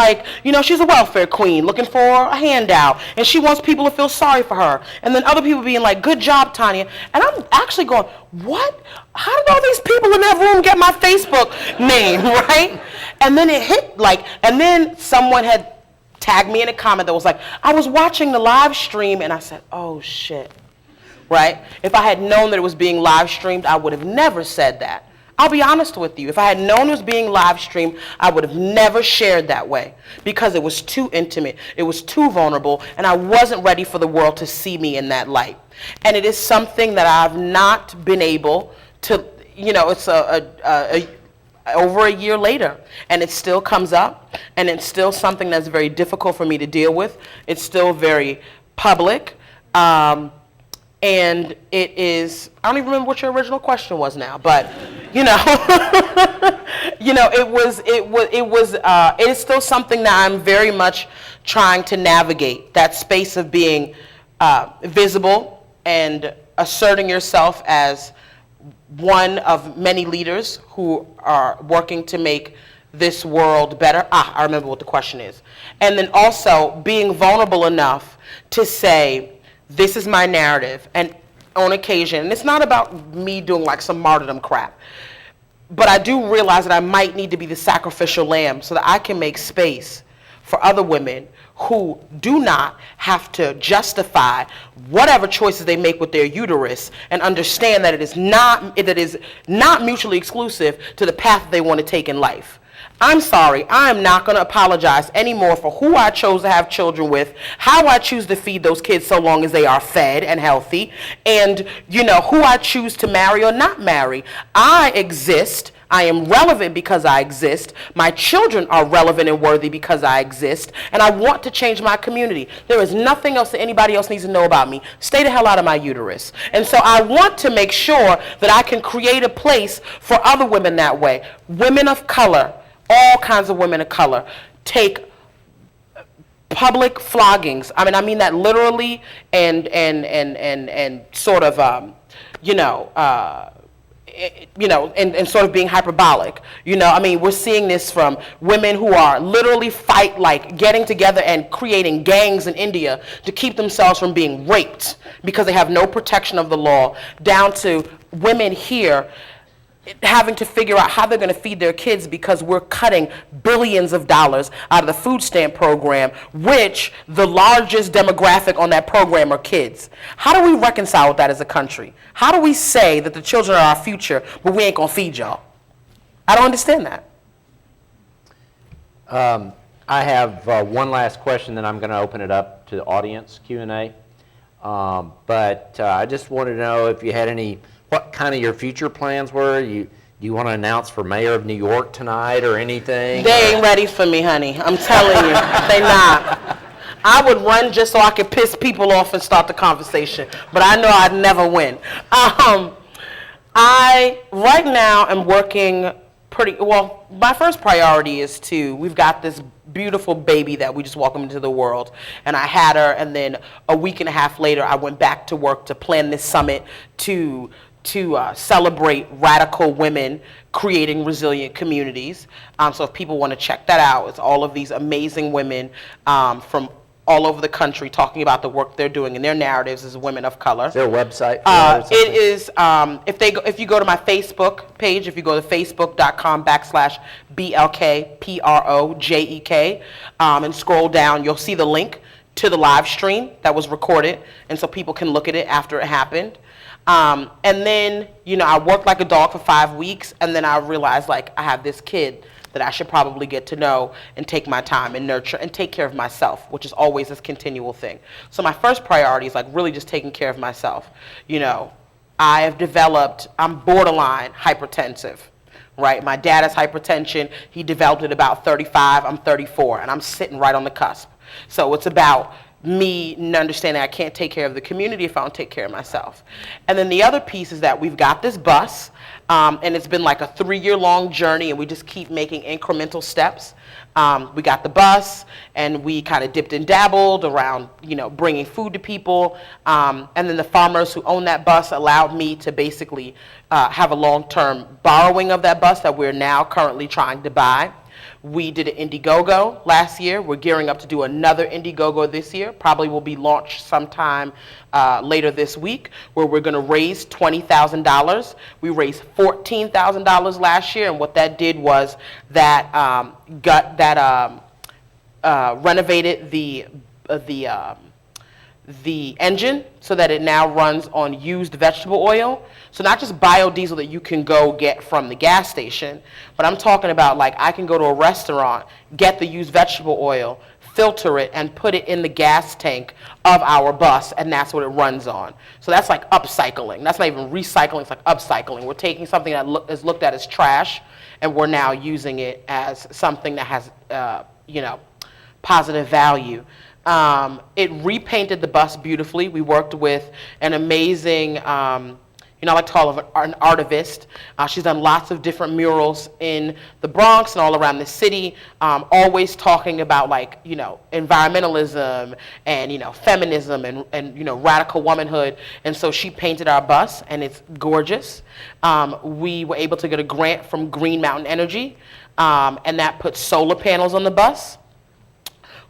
she's a welfare queen looking for a handout. And she wants people to feel sorry for her. And then other people being good job, Tanya. And I'm actually going, what? How did all these people in that room get my Facebook name, right? And then it hit and then someone had tagged me in a comment that was I was watching the live stream, and I said, oh shit, right? If I had known that it was being live streamed, I would have never said that. I'll be honest with you. If I had known it was being live streamed, I would have never shared that way because it was too intimate, it was too vulnerable, and I wasn't ready for the world to see me in that light. And it is something that I've not been able to, it's over a year later, and it still comes up, and it's still something that's very difficult for me to deal with. It's still very public. And it is, I don't even remember what your original question was now, but, it is still something that I'm very much trying to navigate, that space of being visible and asserting yourself as one of many leaders who are working to make this world better. I remember what the question is. And then also being vulnerable enough to say, this is my narrative, and on occasion, and it's not about me doing like some martyrdom crap, but I do realize that I might need to be the sacrificial lamb so that I can make space for other women who do not have to justify whatever choices they make with their uterus, and understand that it is not mutually exclusive to the path that they want to take in life. I'm sorry, I am not going to apologize anymore for who I chose to have children with, how I choose to feed those kids so long as they are fed and healthy, and, who I choose to marry or not marry. I exist. I am relevant because I exist. My children are relevant and worthy because I exist, and I want to change my community. There is nothing else that anybody else needs to know about me. Stay the hell out of my uterus. And so I want to make sure that I can create a place for other women that way. Women of color, all kinds of women of color, take public floggings. I mean that literally, and sort of, and sort of being hyperbolic. We're seeing this from women who are literally getting together and creating gangs in India to keep themselves from being raped because they have no protection of the law, down to women here having to figure out how they're going to feed their kids because we're cutting billions of dollars out of the food stamp program, which the largest demographic on that program are kids. How do we reconcile with that as a country? How do we say that the children are our future, but we ain't going to feed y'all? I don't understand that. I have one last question, then I'm going to open it up to the audience Q&A. But I just wanted to know if you had what kind of your future plans were. Do you want to announce for mayor of New York tonight or anything? They ain't ready for me, honey. I'm telling you, they not. I would run just so I could piss people off and start the conversation, but I know I'd never win. I right now am working my first priority is we've got this beautiful baby that we just welcomed into the world, and I had her, and then a week and a half later I went back to work to plan this summit to celebrate radical women creating resilient communities. So if people want to check that out, it's all of these amazing women from all over the country talking about the work they're doing and their narratives as women of color. Is there a website? It is, if you go to my Facebook page, if you go to facebook.com/BLKPROJEK, and scroll down, you'll see the link to the live stream that was recorded, and so people can look at it after it happened. And then, I worked like a dog for 5 weeks, and then I realized, I have this kid that I should probably get to know and take my time and nurture and take care of myself, which is always this continual thing. So my first priority is really just taking care of myself. I'm borderline hypertensive, right? My dad has hypertension. He developed it about 35. I'm 34, and I'm sitting right on the cusp. So it's about me understanding I can't take care of the community if I don't take care of myself. And then the other piece is that we've got this bus, and it's been like a 3-year-long journey, and we just keep making incremental steps. We got the bus, and we kind of dipped and dabbled around, bringing food to people. And then the farmers who own that bus allowed me to basically have a long-term borrowing of that bus that we're now currently trying to buy. We did an Indiegogo last year. We're gearing up to do another Indiegogo this year. Probably will be launched sometime later this week, where we're going to raise $20,000. We raised $14,000 last year, and what that did was that renovated the the engine so that it now runs on used vegetable oil. So not just biodiesel that you can go get from the gas station, but I'm talking about like I can go to a restaurant, get the used vegetable oil, filter it, and put it in the gas tank of our bus, and that's what it runs on. So that's like upcycling. That's not even recycling, it's like upcycling. We're taking something that is looked at as trash, and we're now using it as something that has, positive value. It repainted the bus beautifully. We worked with an amazing, I like to call her an artivist. She's done lots of different murals in the Bronx and all around the city, always talking about environmentalism and, feminism and radical womanhood. And so she painted our bus, and it's gorgeous. We were able to get a grant from Green Mountain Energy, and that put solar panels on the bus.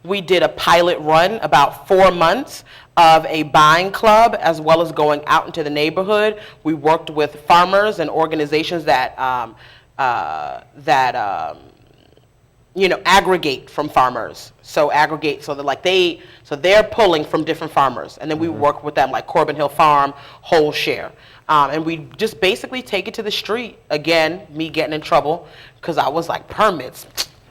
We did a pilot run, about 4 months, of a buying club, as well as going out into the neighborhood. We worked with farmers and organizations that aggregate from farmers. So they're pulling from different farmers, and then we work with them, like Corbin Hill Farm, Whole Share. And we just basically take it to the street. Again, me getting in trouble because I was like, permits,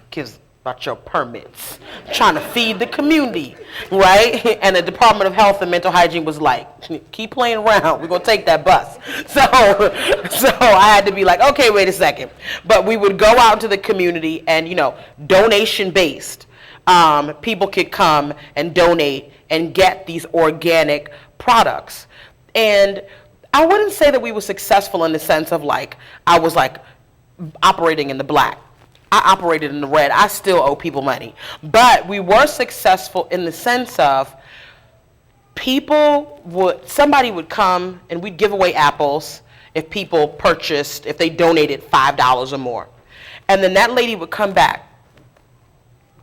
kids. About your permits. I'm trying to feed the community, right? And the Department of Health and Mental Hygiene was like, keep playing around. We're going to take that bus. So I had to be like, okay, wait a second. But we would go out into the community and, donation-based. People could come and donate and get these organic products. And I wouldn't say that we were successful in the sense of I was operating in the black. I operated in the red. I still owe people money. But we were successful in the sense of somebody would come and we'd give away apples if they donated $5 or more. And then that lady would come back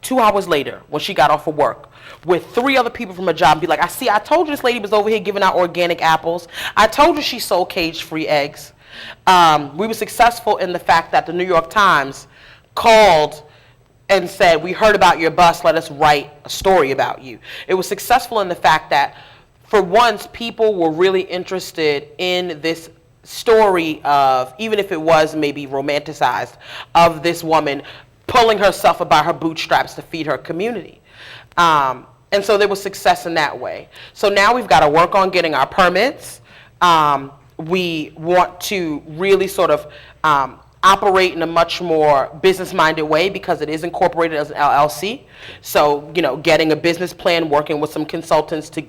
2 hours later when she got off of work with 3 other people from her job and be like, I told you this lady was over here giving out organic apples. I told you she sold cage-free eggs. We were successful in the fact that the New York Times called and said, we heard about your bus, let us write a story about you. It was successful in the fact that, for once, people were really interested in this story of, even if it was maybe romanticized, of this woman pulling herself up by her bootstraps to feed her community. And so there was success in that way. So now we've got to work on getting our permits. We want to really sort of operate in a much more business-minded way because it is incorporated as an LLC. So, getting a business plan, working with some consultants to,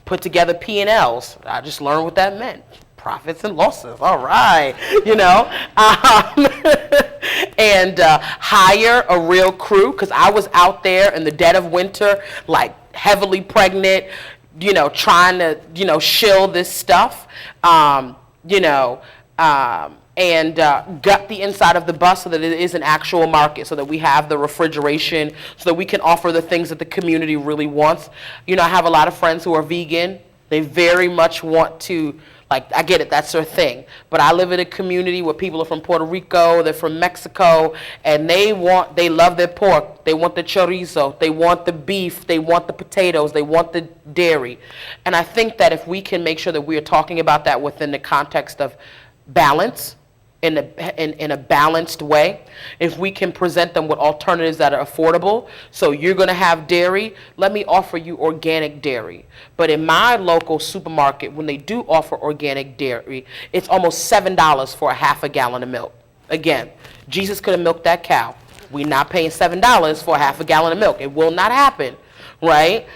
put together P&Ls. I just learned what that meant. Profits and losses, all right, and hire a real crew, because I was out there in the dead of winter, heavily pregnant, trying to, shill this stuff, and gut the inside of the bus so that it is an actual market, so that we have the refrigeration, so that we can offer the things that the community really wants. I have a lot of friends who are vegan. They very much want to, I get it, that's their thing. But I live in a community where people are from Puerto Rico, they're from Mexico, and they love their pork. They want the chorizo, they want the beef, they want the potatoes, they want the dairy. And I think that if we can make sure that we are talking about that within the context of balance, in a balanced way, if we can present them with alternatives that are affordable. So you're going to have dairy, let me offer you organic dairy. But in my local supermarket, when they do offer organic dairy, it's almost $7 for a half a gallon of milk. Again, Jesus could have milked that cow. We're not paying $7 for a half a gallon of milk. It will not happen, right?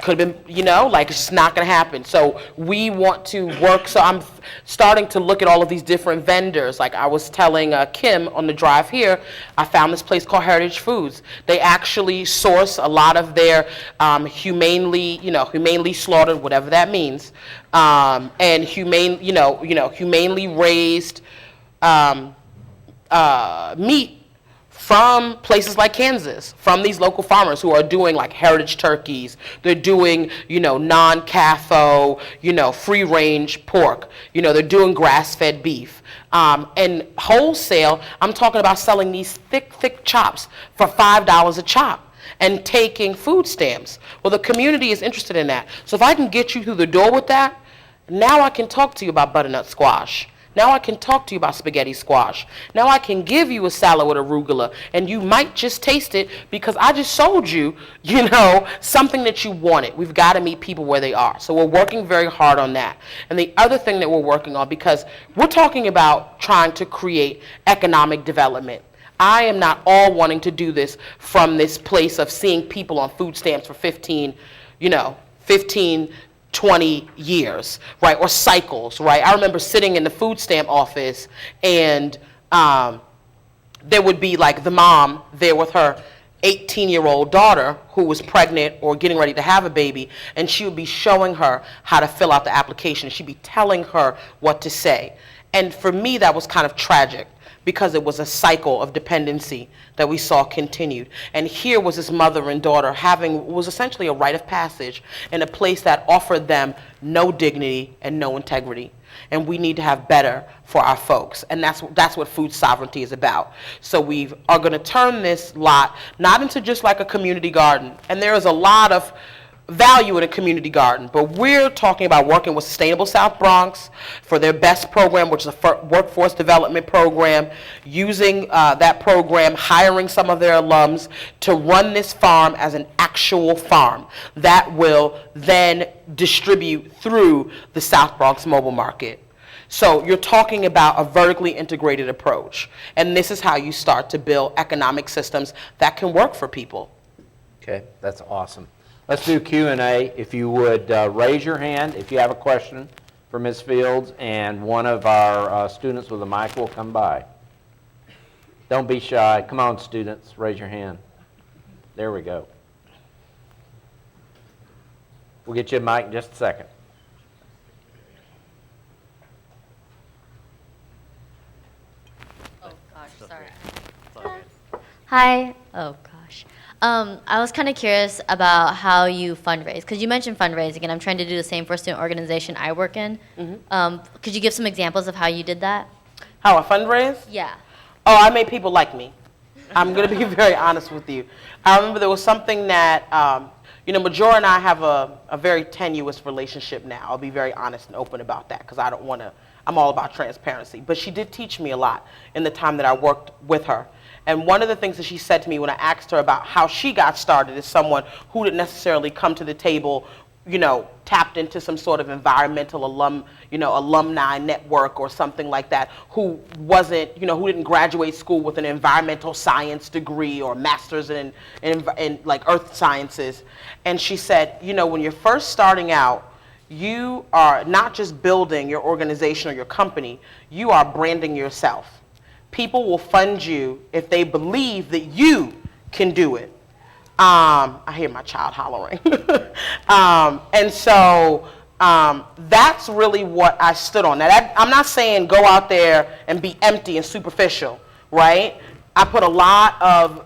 Could have been, it's just not going to happen. So we want to work. So I'm starting to look at all of these different vendors. Like I was telling Kim on the drive here, I found this place called Heritage Foods. They actually source a lot of their humanely slaughtered, whatever that means, and humanely raised meat from places like Kansas, from these local farmers who are doing heritage turkeys. They're doing, non-CAFO, free range pork. They're doing grass-fed beef. And wholesale, I'm talking about selling these thick chops for $5 a chop. and taking food stamps. Well, the community is interested in that. So if I can get you through the door with that, now I can talk to you about butternut squash. Now I can talk to you about spaghetti squash. Now I can give you a salad with arugula, and you might just taste it because I just sold you, something that you wanted. We've got to meet people where they are. So we're working very hard on that. And the other thing that we're working on, because we're talking about trying to create economic development. I am not all wanting to do this from this place of seeing people on food stamps for 15, 20 years, right, or cycles, right? I remember sitting in the food stamp office, and there would be like the mom there with her 18-year-old daughter who was pregnant or getting ready to have a baby, and she would be showing her how to fill out the application. She'd be telling her what to say. And for me, that was kind of tragic, because it was a cycle of dependency that we saw continued. And here was this mother and daughter was essentially a rite of passage in a place that offered them no dignity and no integrity. And we need to have better for our folks. And that's what food sovereignty is about. So we are going to turn this lot not into just like a community garden. And there is a lot of value in a community garden, but we're talking about working with Sustainable South Bronx for their BEST program, which is a workforce development program, using that program, hiring some of their alums to run this farm as an actual farm that will then distribute through the South Bronx mobile market. So you're talking about a vertically integrated approach, and this is how you start to build economic systems that can work for people. Okay, that's awesome. Let's do Q&A. If you would raise your hand if you have a question for Ms. Fields, and one of our students with a mic will come by. Don't be shy. Come on, students, raise your hand. There we go. We'll get you a mic in just a second. Oh, gosh, sorry. Hi. Oh, gosh. I was kind of curious about how you fundraise, because you mentioned fundraising, and I'm trying to do the same for a student organization I work in. Mm-hmm. Could you give some examples of how you did that? How I fundraise? Yeah. Oh, I made people like me. I'm going to be very honest with you. I remember there was something that, Majora and I have a very tenuous relationship now. I'll be very honest and open about that, because I don't want to, I'm all about transparency. But she did teach me a lot in the time that I worked with her. And one of the things that she said to me when I asked her about how she got started as someone who didn't necessarily come to the table, tapped into some sort of environmental alumni network or something like that, who wasn't, who didn't graduate school with an environmental science degree or master's in like earth sciences. And she said, when you're first starting out, you are not just building your organization or your company, you are branding yourself. People will fund you if they believe that you can do it. I hear my child hollering. And so that's really what I stood on. Now, I'm not saying go out there and be empty and superficial, right? I put a lot of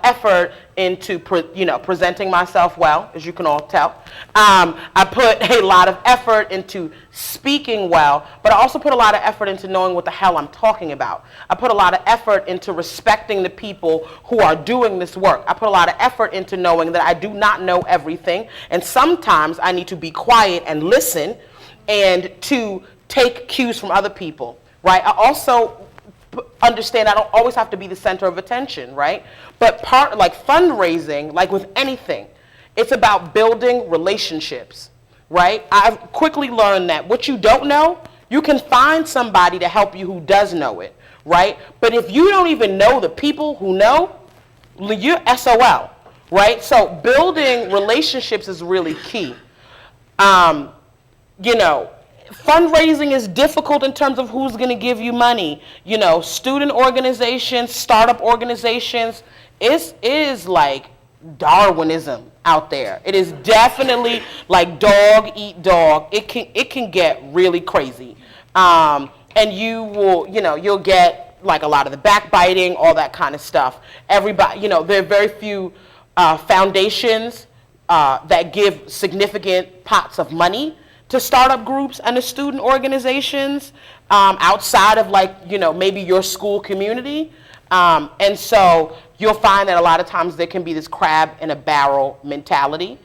effort into presenting myself well, as you can all tell. I put a lot of effort into speaking well, but I also put a lot of effort into knowing what the hell I'm talking about. I put a lot of effort into respecting the people who are doing this work. I put a lot of effort into knowing that I do not know everything, and sometimes I need to be quiet and listen and to take cues from other people, right? I also understand I don't always have to be the center of attention, right? But fundraising, like with anything, it's about building relationships, right? I've quickly learned that what you don't know, you can find somebody to help you who does know it, right? But if you don't even know the people who know, you're SOL, right? So building relationships is really key. Fundraising is difficult in terms of who's going to give you money. Student organizations, startup organizations, is like Darwinism out there. It is definitely like dog eat dog. It can get really crazy. And you will, you'll get like a lot of the backbiting, all that kind of stuff. Everybody, there are very few foundations that give significant pots of money to startup groups and to student organizations outside of maybe your school community. And so you'll find that a lot of times there can be this crab in a barrel mentality.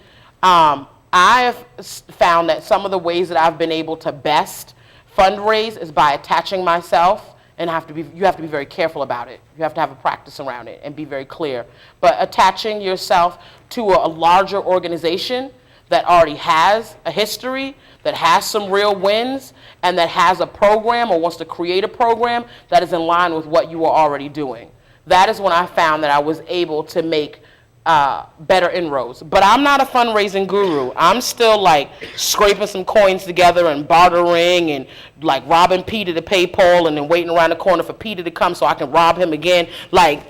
I've found that some of the ways that I've been able to best fundraise is by attaching myself, and you have to be very careful about it. You have to have a practice around it and be very clear. But attaching yourself to a larger organization that already has a history, that has some real wins, and that has a program or wants to create a program that is in line with what you are already doing. That is when I found that I was able to make better inroads. But I'm not a fundraising guru. I'm still like scraping some coins together and bartering and like robbing Peter to pay Paul and then waiting around the corner for Peter to come so I can rob him again. Like,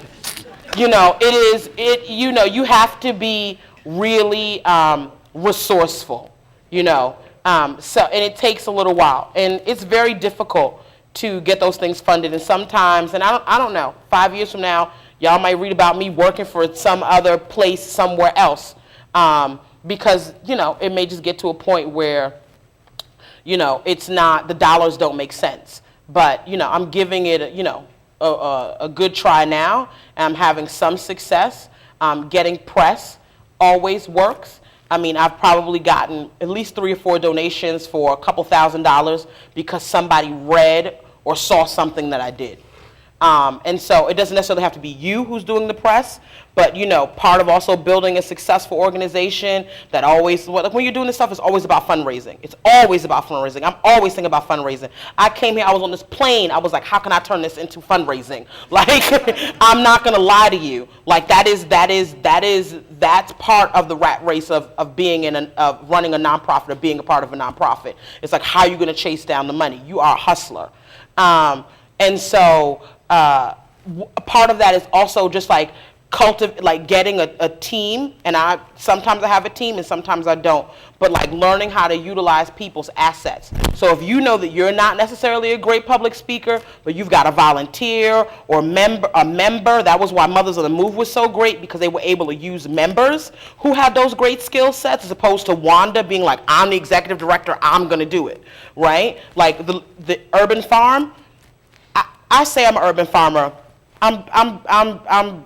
you have to be really resourceful, and it takes a little while. And it's very difficult to get those things funded. And sometimes, and I don't know, 5 years from now, y'all might read about me working for some other place somewhere else, because, it may just get to a point where, it's not, the dollars don't make sense. But, I'm giving it, a good try now, and I'm having some success. Getting press always works. I mean, I've probably gotten at least 3 or 4 donations for a couple $1,000s because somebody read or saw something that I did. And so it doesn't necessarily have to be you who's doing the press, but, part of also building a successful organization that always, when you're doing this stuff, it's always about fundraising. It's always about fundraising. I'm always thinking about fundraising. I came here, I was on this plane, I was like, how can I turn this into fundraising? Like, I'm not going to lie to you. Like, that's part of the rat race of running a nonprofit or being a part of a nonprofit. It's like, how are you going to chase down the money? You are a hustler. And so part of that is also just like getting a team, and sometimes I have a team and sometimes I don't, but like learning how to utilize people's assets. So if you know that you're not necessarily a great public speaker, but you've got a volunteer or a member, that was why Mothers on the Move was so great, because they were able to use members who had those great skill sets, as opposed to Wanda being like, I'm the executive director, I'm gonna do it, right? Like the urban farm, I say I'm an urban farmer. I'm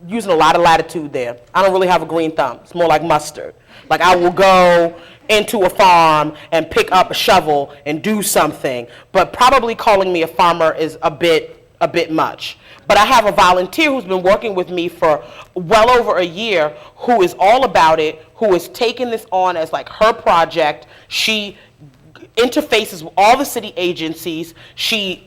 using a lot of latitude there. I don't really have a green thumb. It's more like mustard. Like, I will go into a farm and pick up a shovel and do something, but probably calling me a farmer is a bit much. But I have a volunteer who's been working with me for well over a year, who is all about it, who is taking this on as like her project. She interfaces with all the city agencies. She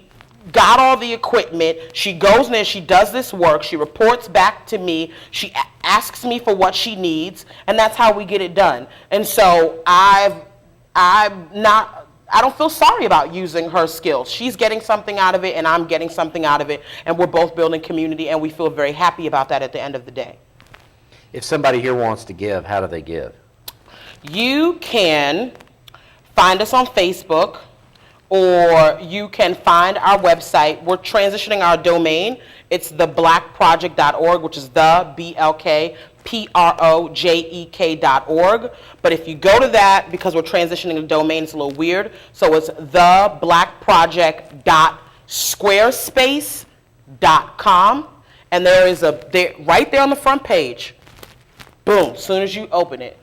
got all the equipment. She goes in there, she does this work, she reports back to me, she asks me for what she needs, and that's how we get it done. And so I don't feel sorry about using her skills. She's getting something out of it, and I'm getting something out of it, and we're both building community, and we feel very happy about that at the end of the day. If somebody here wants to give, how do they give? You can find us on Facebook, or you can find our website. We're transitioning our domain. It's theblackproject.org, which is the BLKPROJEK.org. But if you go to that, because we're transitioning the domain, it's a little weird. So it's theblackproject.squarespace.com. And there is right there on the front page, boom, as soon as you open it,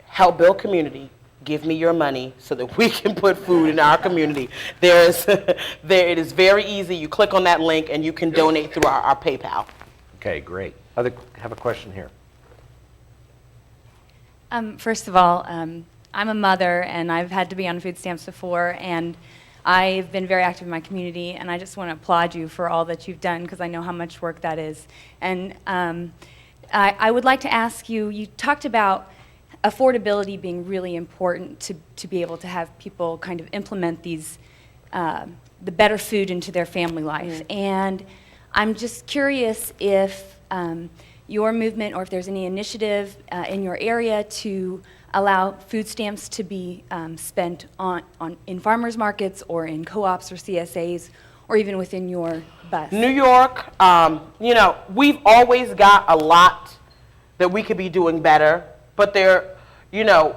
help build community. Give me your money so that we can put food in our community. It is very easy. You click on that link and you can donate through our PayPal. Okay, great. I have a question here. First of all, I'm a mother, and I've had to be on food stamps before, and I've been very active in my community, and I just want to applaud you for all that you've done, because I know how much work that is. And I would like to ask you, you talked about affordability being really important to be able to have people kind of implement these, the better food into their family life. Mm. And I'm just curious if your movement, or if there's any initiative in your area to allow food stamps to be spent in farmers markets or in co-ops or CSAs, or even within your bus. New York, we've always got a lot that we could be doing better. But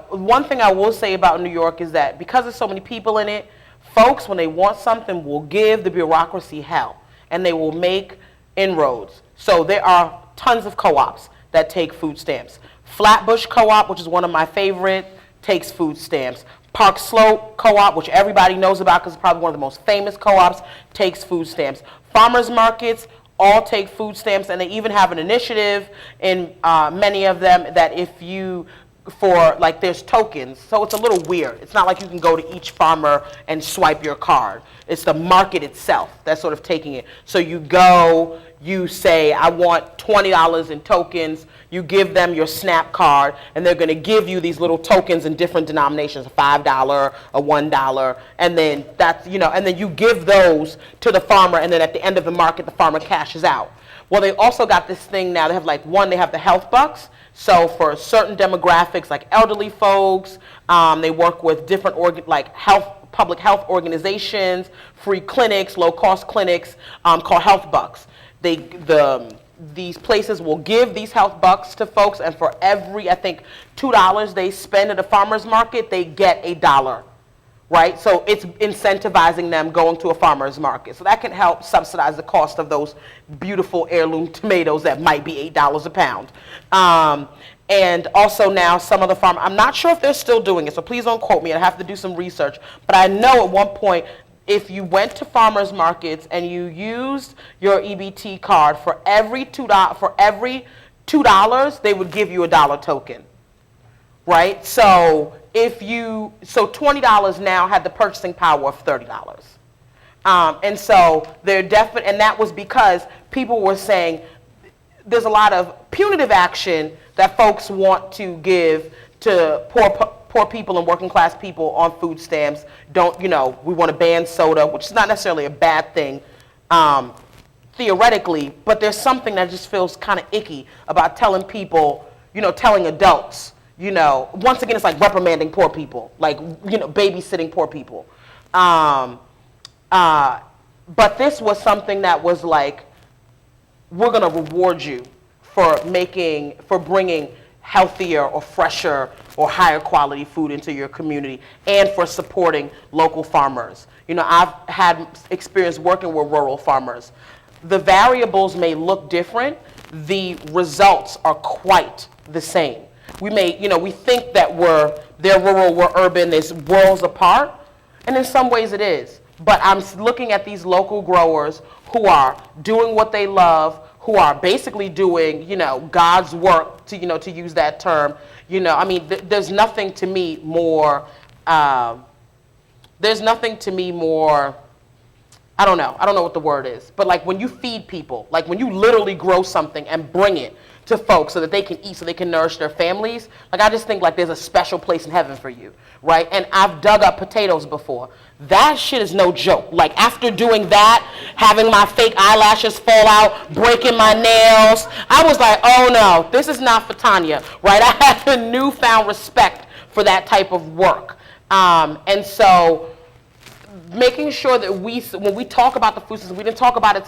one thing I will say about New York is that because there's so many people in it, folks, when they want something, will give the bureaucracy hell. And they will make inroads. So there are tons of co-ops that take food stamps. Flatbush Co-op, which is one of my favorite, takes food stamps. Park Slope Co-op, which everybody knows about because it's probably one of the most famous co-ops, takes food stamps. Farmers markets all take food stamps, and they even have an initiative in many of them that if you, for like there's tokens, so it's a little weird. It's not like you can go to each farmer and swipe your card. It's the market itself that's sort of taking it. So you go, you say, I want $20 in tokens, you give them your SNAP card, and they're gonna give you these little tokens in different denominations, a $5, a $1, and then that's, and then you give those to the farmer, and then at the end of the market, the farmer cashes out. Well, they also got this thing now, they have they have the health bucks. So for certain demographics, like elderly folks, they work with different public health organizations, free clinics, low-cost clinics, called health bucks. These places will give these health bucks to folks, and for every, I think, $2 they spend at a farmer's market, they get $1, right? So it's incentivizing them going to a farmer's market. So that can help subsidize the cost of those beautiful heirloom tomatoes that might be $8 a pound. And also now some of the farmers, I'm not sure if they're still doing it, so please don't quote me, I have to do some research, but I know at one point, if you went to farmers markets and you used your EBT card, for every $2, they would give you a $1 token, right? So $20 now had the purchasing power of $30. And so they're definitely, and that was because people were saying there's a lot of punitive action that folks want to give to poor people and working class people on food stamps. We want to ban soda, which is not necessarily a bad thing theoretically, but there's something that just feels kind of icky about telling people, telling adults, once again, it's like reprimanding poor people, like, babysitting poor people. But this was something that was like, we're going to reward you for bringing healthier or fresher or higher quality food into your community, and for supporting local farmers. I've had experience working with rural farmers. The variables may look different, the results are quite the same. We think that they're rural, we're urban, there's worlds apart, and in some ways it is. But I'm looking at these local growers who are doing what they love, who are basically doing, God's work, to use that term. There's nothing to me more, I don't know what the word is, but like when you feed people, like when you literally grow something and bring it to folks so that they can eat, so they can nourish their families, like I just think like there's a special place in heaven for you, right? And I've dug up potatoes before. That shit is no joke. Like after doing that, having my fake eyelashes fall out, breaking my nails, I was like, oh no, this is not for Tanya, right? I have a newfound respect for that type of work. And so making sure that when we talk about the food system, we didn't talk about it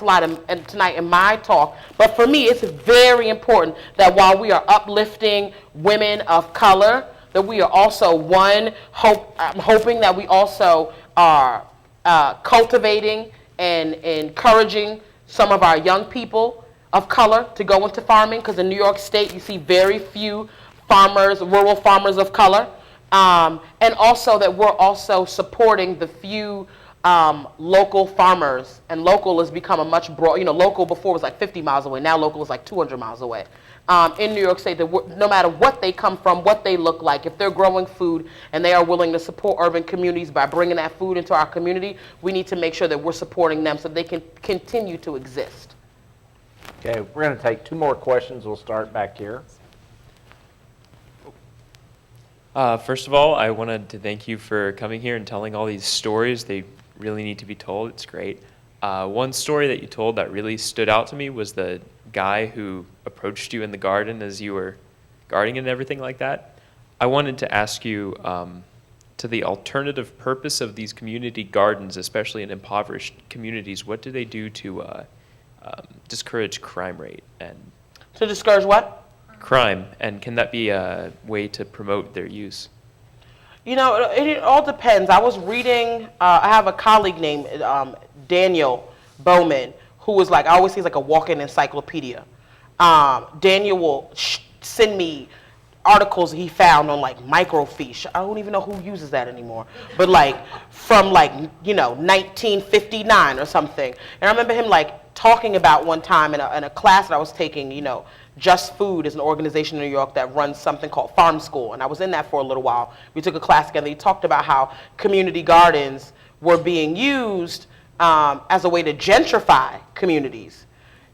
tonight in my talk, but for me it's very important that while we are uplifting women of color, that we are also, I'm hoping that we also are cultivating and encouraging some of our young people of color to go into farming, because in New York State you see very few rural farmers of color. And also that we're also supporting the few local farmers, and local has become a much broad, local before was like 50 miles away, now local is like 200 miles away. In New York State, that no matter what they come from, what they look like, if they're growing food and they are willing to support urban communities by bringing that food into our community, we need to make sure that we're supporting them so they can continue to exist. Okay, we're going to take 2 more questions. We'll start back here. First of all, I wanted to thank you for coming here and telling all these stories. They really need to be told. It's great. One story that you told that really stood out to me was the guy who approached you in the garden as you were gardening and everything like that. I wanted to ask you to the alternative purpose of these community gardens, especially in impoverished communities. What do they do to discourage crime rate? And To discourage what? crime, and can that be a way to promote their use? It all depends. I was reading, I have a colleague named Daniel Bowman, who is like, I always say he's like a walking encyclopedia. Daniel will send me articles he found on like microfiche. I don't even know who uses that anymore, but like from like, 1959 or something. And I remember him like talking about one time in a class that I was taking, Just Food is an organization in New York that runs something called Farm School, and I was in that for a little while. We took a class together. He talked about how community gardens were being used as a way to gentrify communities.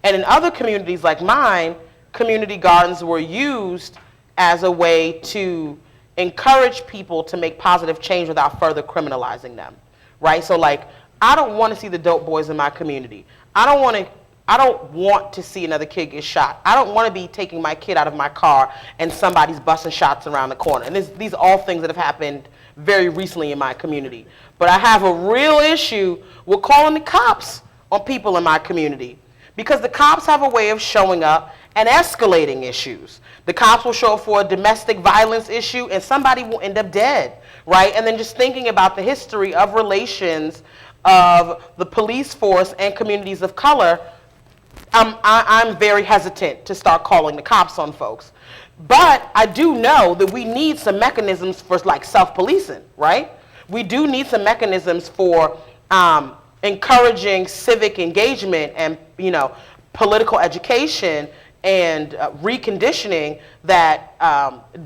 And in other communities like mine, community gardens were used as a way to encourage people to make positive change without further criminalizing them, right? So like, I don't want to see the dope boys in my community. I don't want to see another kid get shot. I don't want to be taking my kid out of my car and somebody's busting shots around the corner. And these are all things that have happened very recently in my community. But I have a real issue with calling the cops on people in my community, because the cops have a way of showing up and escalating issues. The cops will show up for a domestic violence issue and somebody will end up dead, right? And then just thinking about the history of relations of the police force and communities of color, I'm very hesitant to start calling the cops on folks. But I do know that we need some mechanisms for like self-policing, right? We do need some mechanisms for encouraging civic engagement and, political education and reconditioning that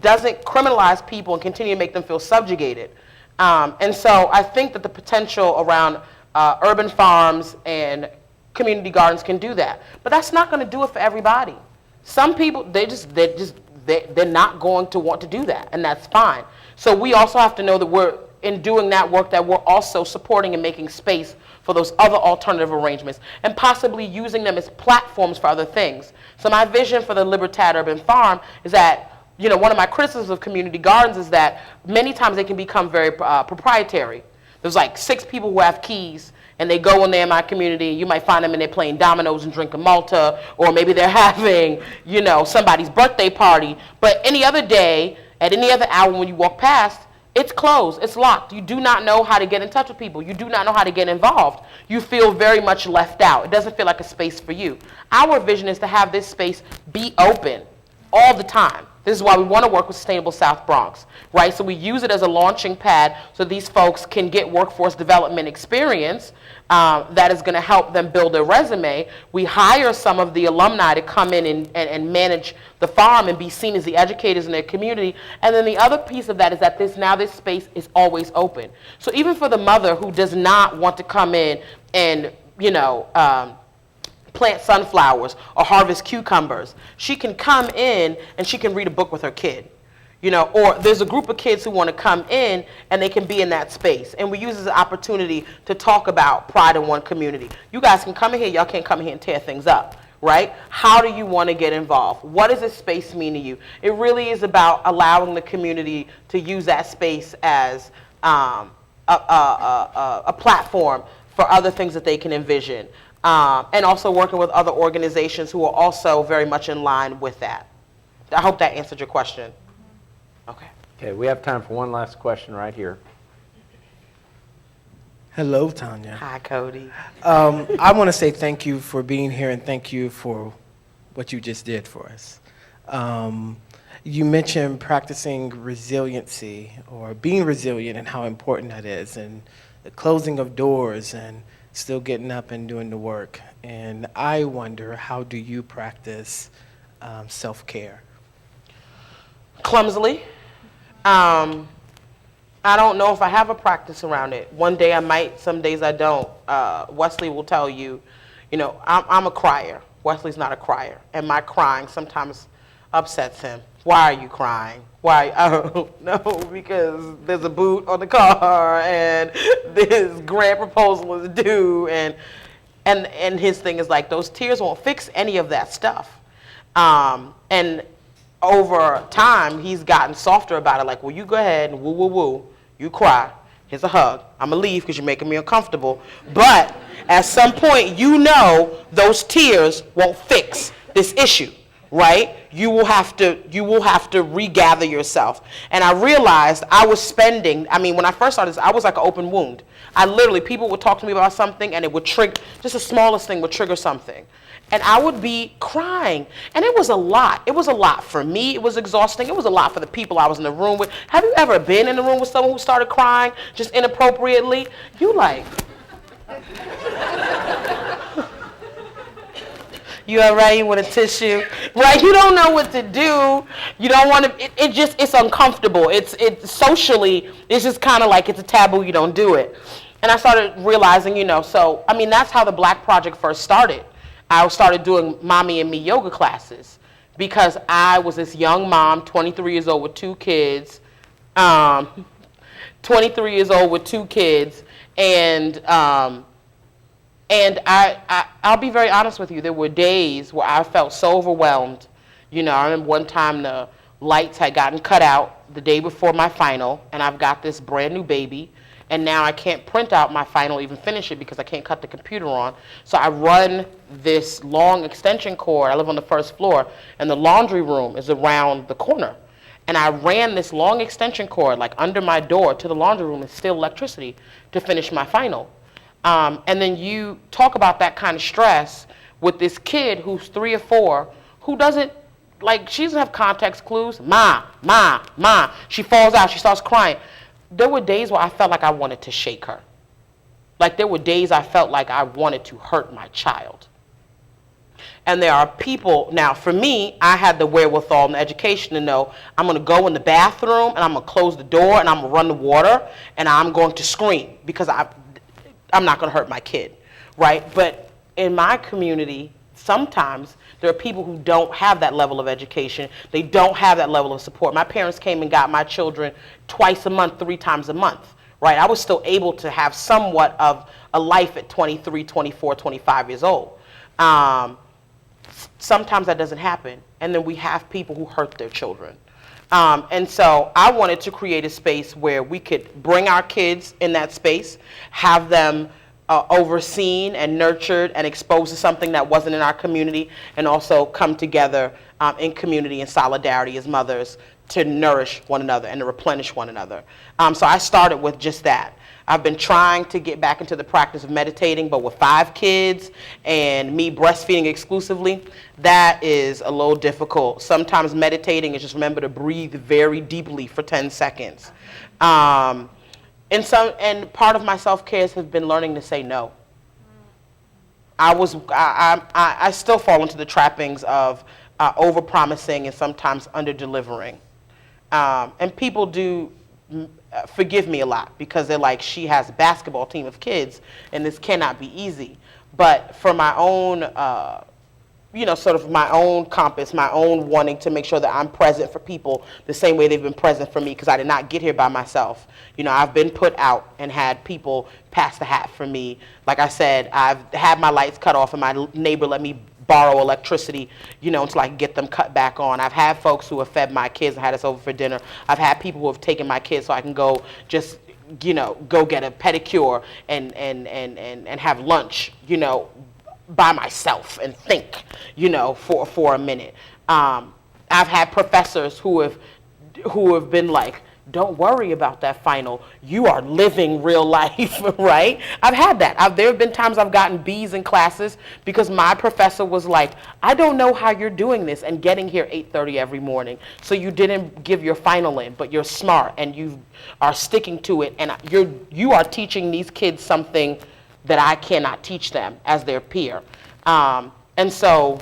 doesn't criminalize people and continue to make them feel subjugated. And so I think that the potential around urban farms and community gardens can do that. But that's not going to do it for everybody. Some people, they're not going to want to do that, and that's fine. So we also have to know that we're, in doing that work, that we're also supporting and making space for those other alternative arrangements and possibly using them as platforms for other things. So my vision for the Libertad Urban Farm is that, one of my criticisms of community gardens is that many times they can become very proprietary. There's like 6 people who have keys, and they go in there in my community. You might find them in there playing dominoes and drinking Malta, or maybe they're having, somebody's birthday party. But any other day, at any other hour when you walk past, it's closed, it's locked. You do not know how to get in touch with people. You do not know how to get involved. You feel very much left out. It doesn't feel like a space for you. Our vision is to have this space be open all the time. This is why we want to work with Sustainable South Bronx, right? So we use it as a launching pad so these folks can get workforce development experience that is going to help them build their resume. We hire some of the alumni to come in and manage the farm and be seen as the educators in their community. And then the other piece of that is that this space is always open. So even for the mother who does not want to come in and, plant sunflowers or harvest cucumbers, she can come in and she can read a book with her kid. Or there's a group of kids who want to come in and they can be in that space. And we use it as an opportunity to talk about pride in one community. You guys can come in here, y'all can't come in here and tear things up, right? How do you want to get involved? What does this space mean to you? It really is about allowing the community to use that space as a platform for other things that they can envision. And also working with other organizations who are also very much in line with that. I hope that answered your question. Okay. Okay, we have time for one last question right here. Hello, Tanya. Hi, Cody. I want to say thank you for being here and thank you for what you just did for us. You mentioned practicing resiliency or being resilient and how important that is, and the closing of doors and still getting up and doing the work. And I wonder, how do you practice self-care? Clumsily. I don't know if I have a practice around it. One day I might, some days I don't. Wesley will tell you, I'm a crier. Wesley's not a crier. And my crying sometimes upsets him. Why are you crying? Why? I don't know, because there's a boot on the car and this grant proposal is due, and his thing is like, those tears won't fix any of that stuff. And over time, he's gotten softer about it, like, well, you go ahead and woo, woo, woo, you cry, here's a hug, I'm gonna leave because you're making me uncomfortable, but at some point, those tears won't fix this issue, right? You will have to regather yourself. And I realized I was spending, I mean, when I first started this, I was like an open wound. I literally, people would talk to me about something and it would trigger, just the smallest thing would trigger something. And I would be crying. And it was a lot. It was a lot for me. It was exhausting. It was a lot for the people I was in the room with. Have you ever been in the room with someone who started crying just inappropriately? You like... You all right? You want a tissue? Right? You don't know what to do. You don't want to, it's uncomfortable. It's socially, it's just kind of like it's a taboo, you don't do it. And I started realizing, so, I mean, that's how the Black Project first started. I started doing Mommy and Me yoga classes because I was this young mom, 23 years old with 2 kids, 23 years old with 2 kids, and I'll be very honest with you, there were days where I felt so overwhelmed. I remember one time the lights had gotten cut out the day before my final, and I've got this brand new baby, and now I can't print out my final, even finish it, because I can't cut the computer on. So I run this long extension cord. I live on the first floor, and the laundry room is around the corner. And I ran this long extension cord, like under my door to the laundry room, and steal electricity to finish my final. And then you talk about that kind of stress with this kid who's 3 or 4, who doesn't, she doesn't have context clues. Ma. She falls out, she starts crying. There were days where I felt like I wanted to shake her. There were days I felt like I wanted to hurt my child. And there are people, now for me, I had the wherewithal and the education to know I'm going to go in the bathroom and I'm going to close the door and I'm going to run the water and I'm going to scream because I'm not going to hurt my kid, right? But in my community, sometimes there are people who don't have that level of education. They don't have that level of support. My parents came and got my children twice a month, 3 times a month, right? I was still able to have somewhat of a life at 23, 24, 25 years old. Sometimes that doesn't happen. And then we have people who hurt their children. And so I wanted to create a space where we could bring our kids in that space, have them overseen and nurtured and exposed to something that wasn't in our community, and also come together in community and solidarity as mothers to nourish one another and to replenish one another. So I started with just that. I've been trying to get back into the practice of meditating, but with 5 kids and me breastfeeding exclusively, that is a little difficult. Sometimes meditating is just remember to breathe very deeply for 10 seconds. And part of my self-care has been learning to say no. I still fall into the trappings of over-promising and sometimes under-delivering. And people do forgive me a lot because they're like, she has a basketball team of kids and this cannot be easy. But for my own, sort of my own compass, my own wanting to make sure that I'm present for people the same way they've been present for me, because I did not get here by myself. I've been put out and had people pass the hat for me. Like I said, I've had my lights cut off and my neighbor let me borrow electricity, until I can get them cut back on. I've had folks who have fed my kids and had us over for dinner. I've had people who have taken my kids so I can go just, go get a pedicure and have lunch, by myself and think, for a minute. I've had professors who have been like, don't worry about that final. You are living real life, right? I've had that. There have been times I've gotten B's in classes because my professor was like, I don't know how you're doing this and getting here 8:30 every morning. So you didn't give your final in, but you're smart and you are sticking to it. And you are teaching these kids something that I cannot teach them as their peer. And so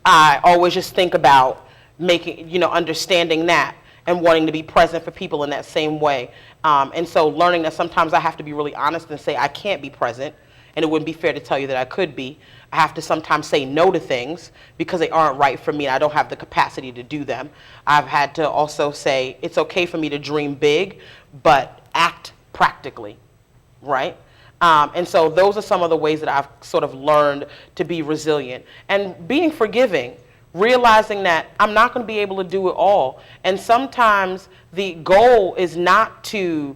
I always just think about making, understanding that and wanting to be present for people in that same way. And so learning that sometimes I have to be really honest and say I can't be present, and it wouldn't be fair to tell you that I could be. I have to sometimes say no to things because they aren't right for me and I don't have the capacity to do them. I've had to also say it's okay for me to dream big, but act practically, right? And so those are some of the ways that I've sort of learned to be resilient. And being forgiving, realizing that I'm not going to be able to do it all. And sometimes the goal is not to,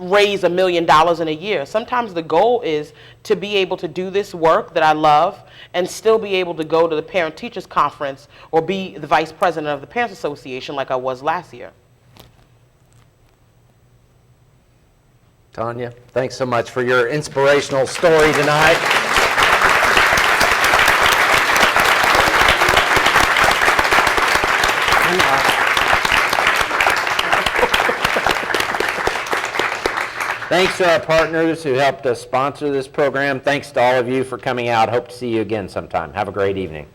raise $1 million in a year. Sometimes the goal is to be able to do this work that I love and still be able to go to the parent-teachers conference or be the vice president of the Parents Association like I was last year. Tanya, thanks so much for your inspirational story tonight. Thanks to our partners who helped us sponsor this program. Thanks to all of you for coming out. Hope to see you again sometime. Have a great evening.